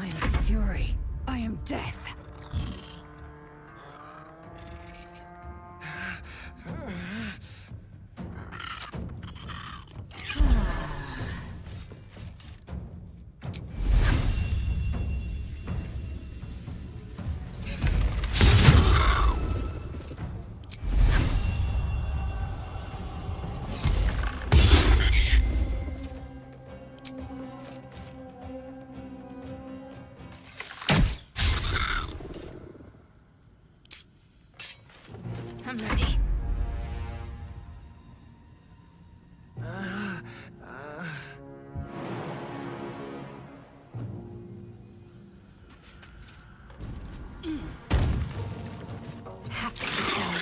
I am fury. I am death. I'm ready. Have to keep going.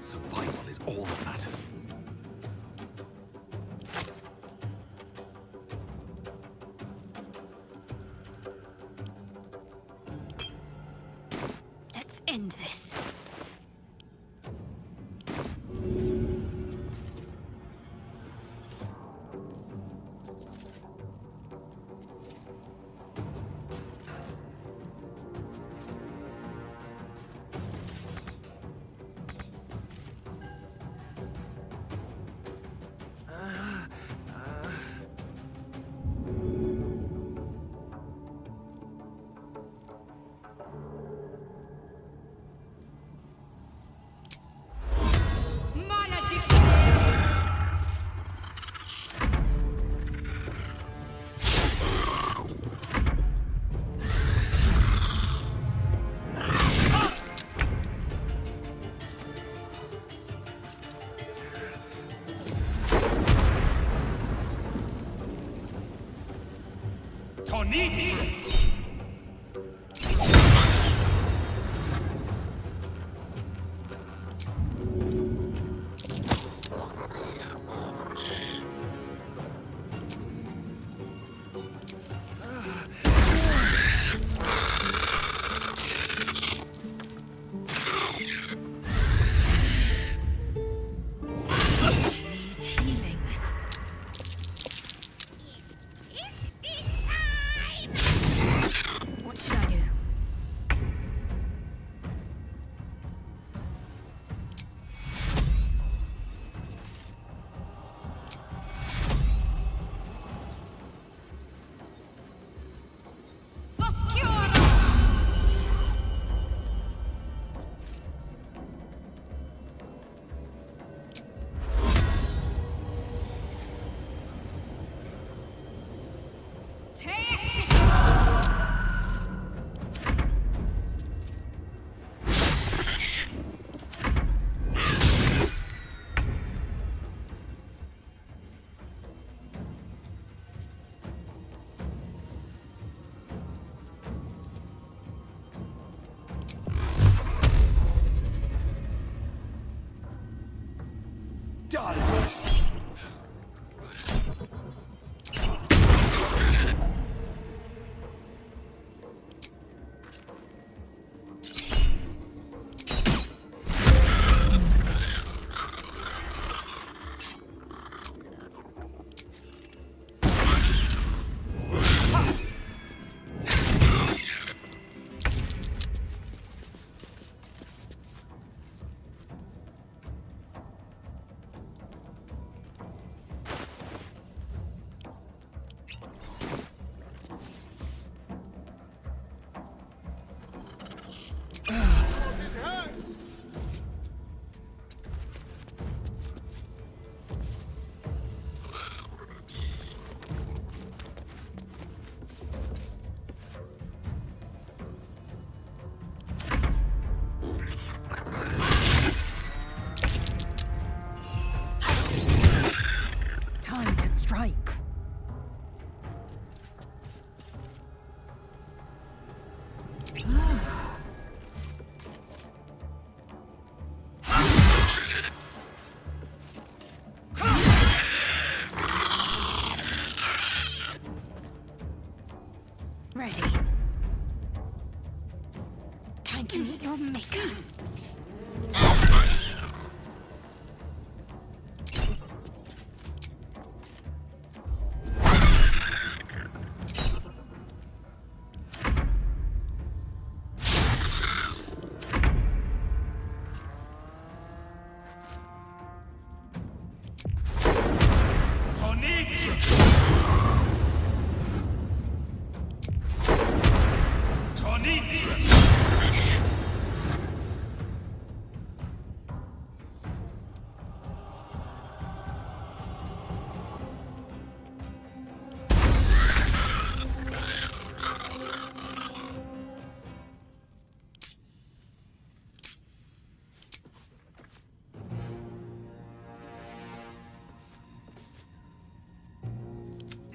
Survival is all that matters. Let's end this. Time to strike. Ready. Time to meet your maker.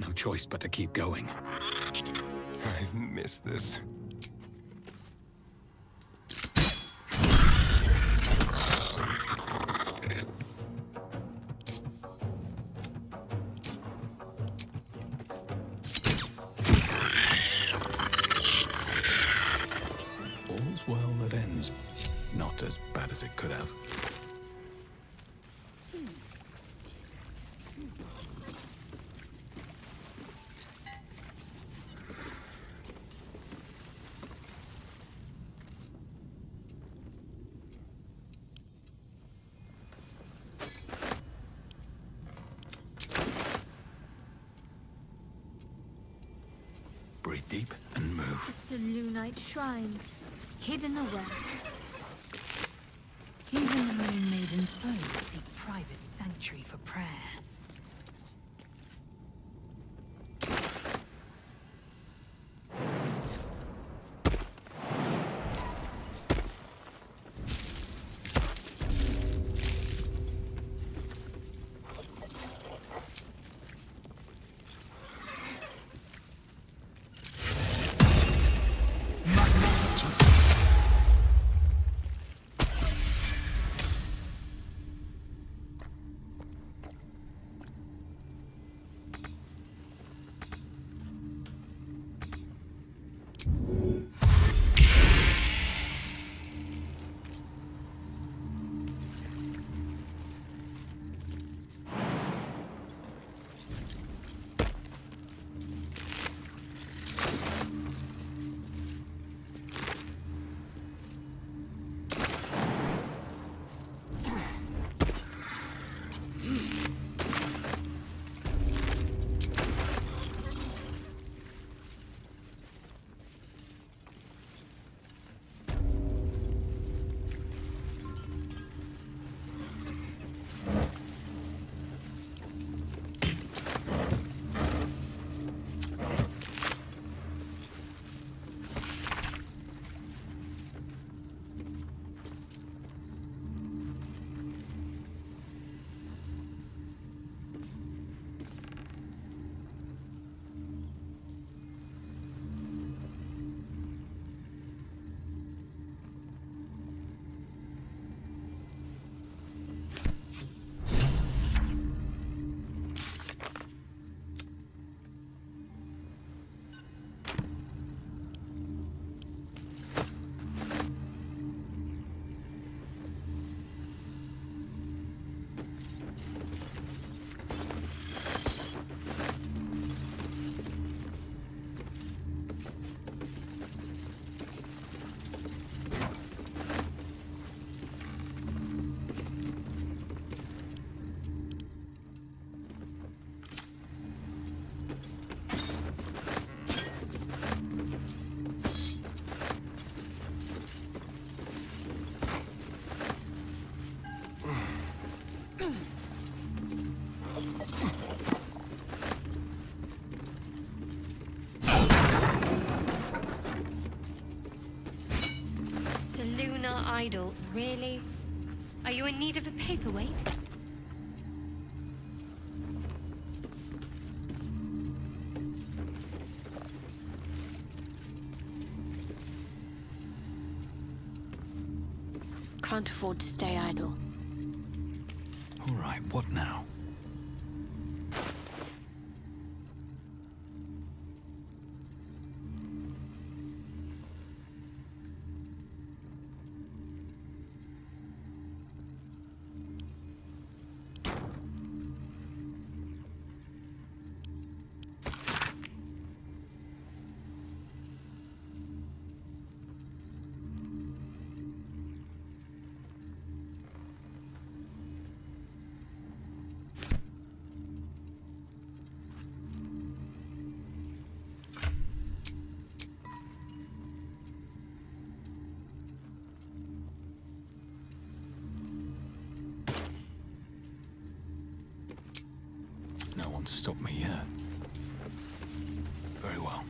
No choice but to keep going. I've missed this. All's well that ends. Not as bad as it could have. Breathe deep and move. The Selûnite shrine, hidden away. Even the Moon Maiden's oaths seek private sanctuary for prayer. idle, really? Are you in need of a paperweight? Can't afford to stay idle. All right, what now? No one's stopped me yet. Very well.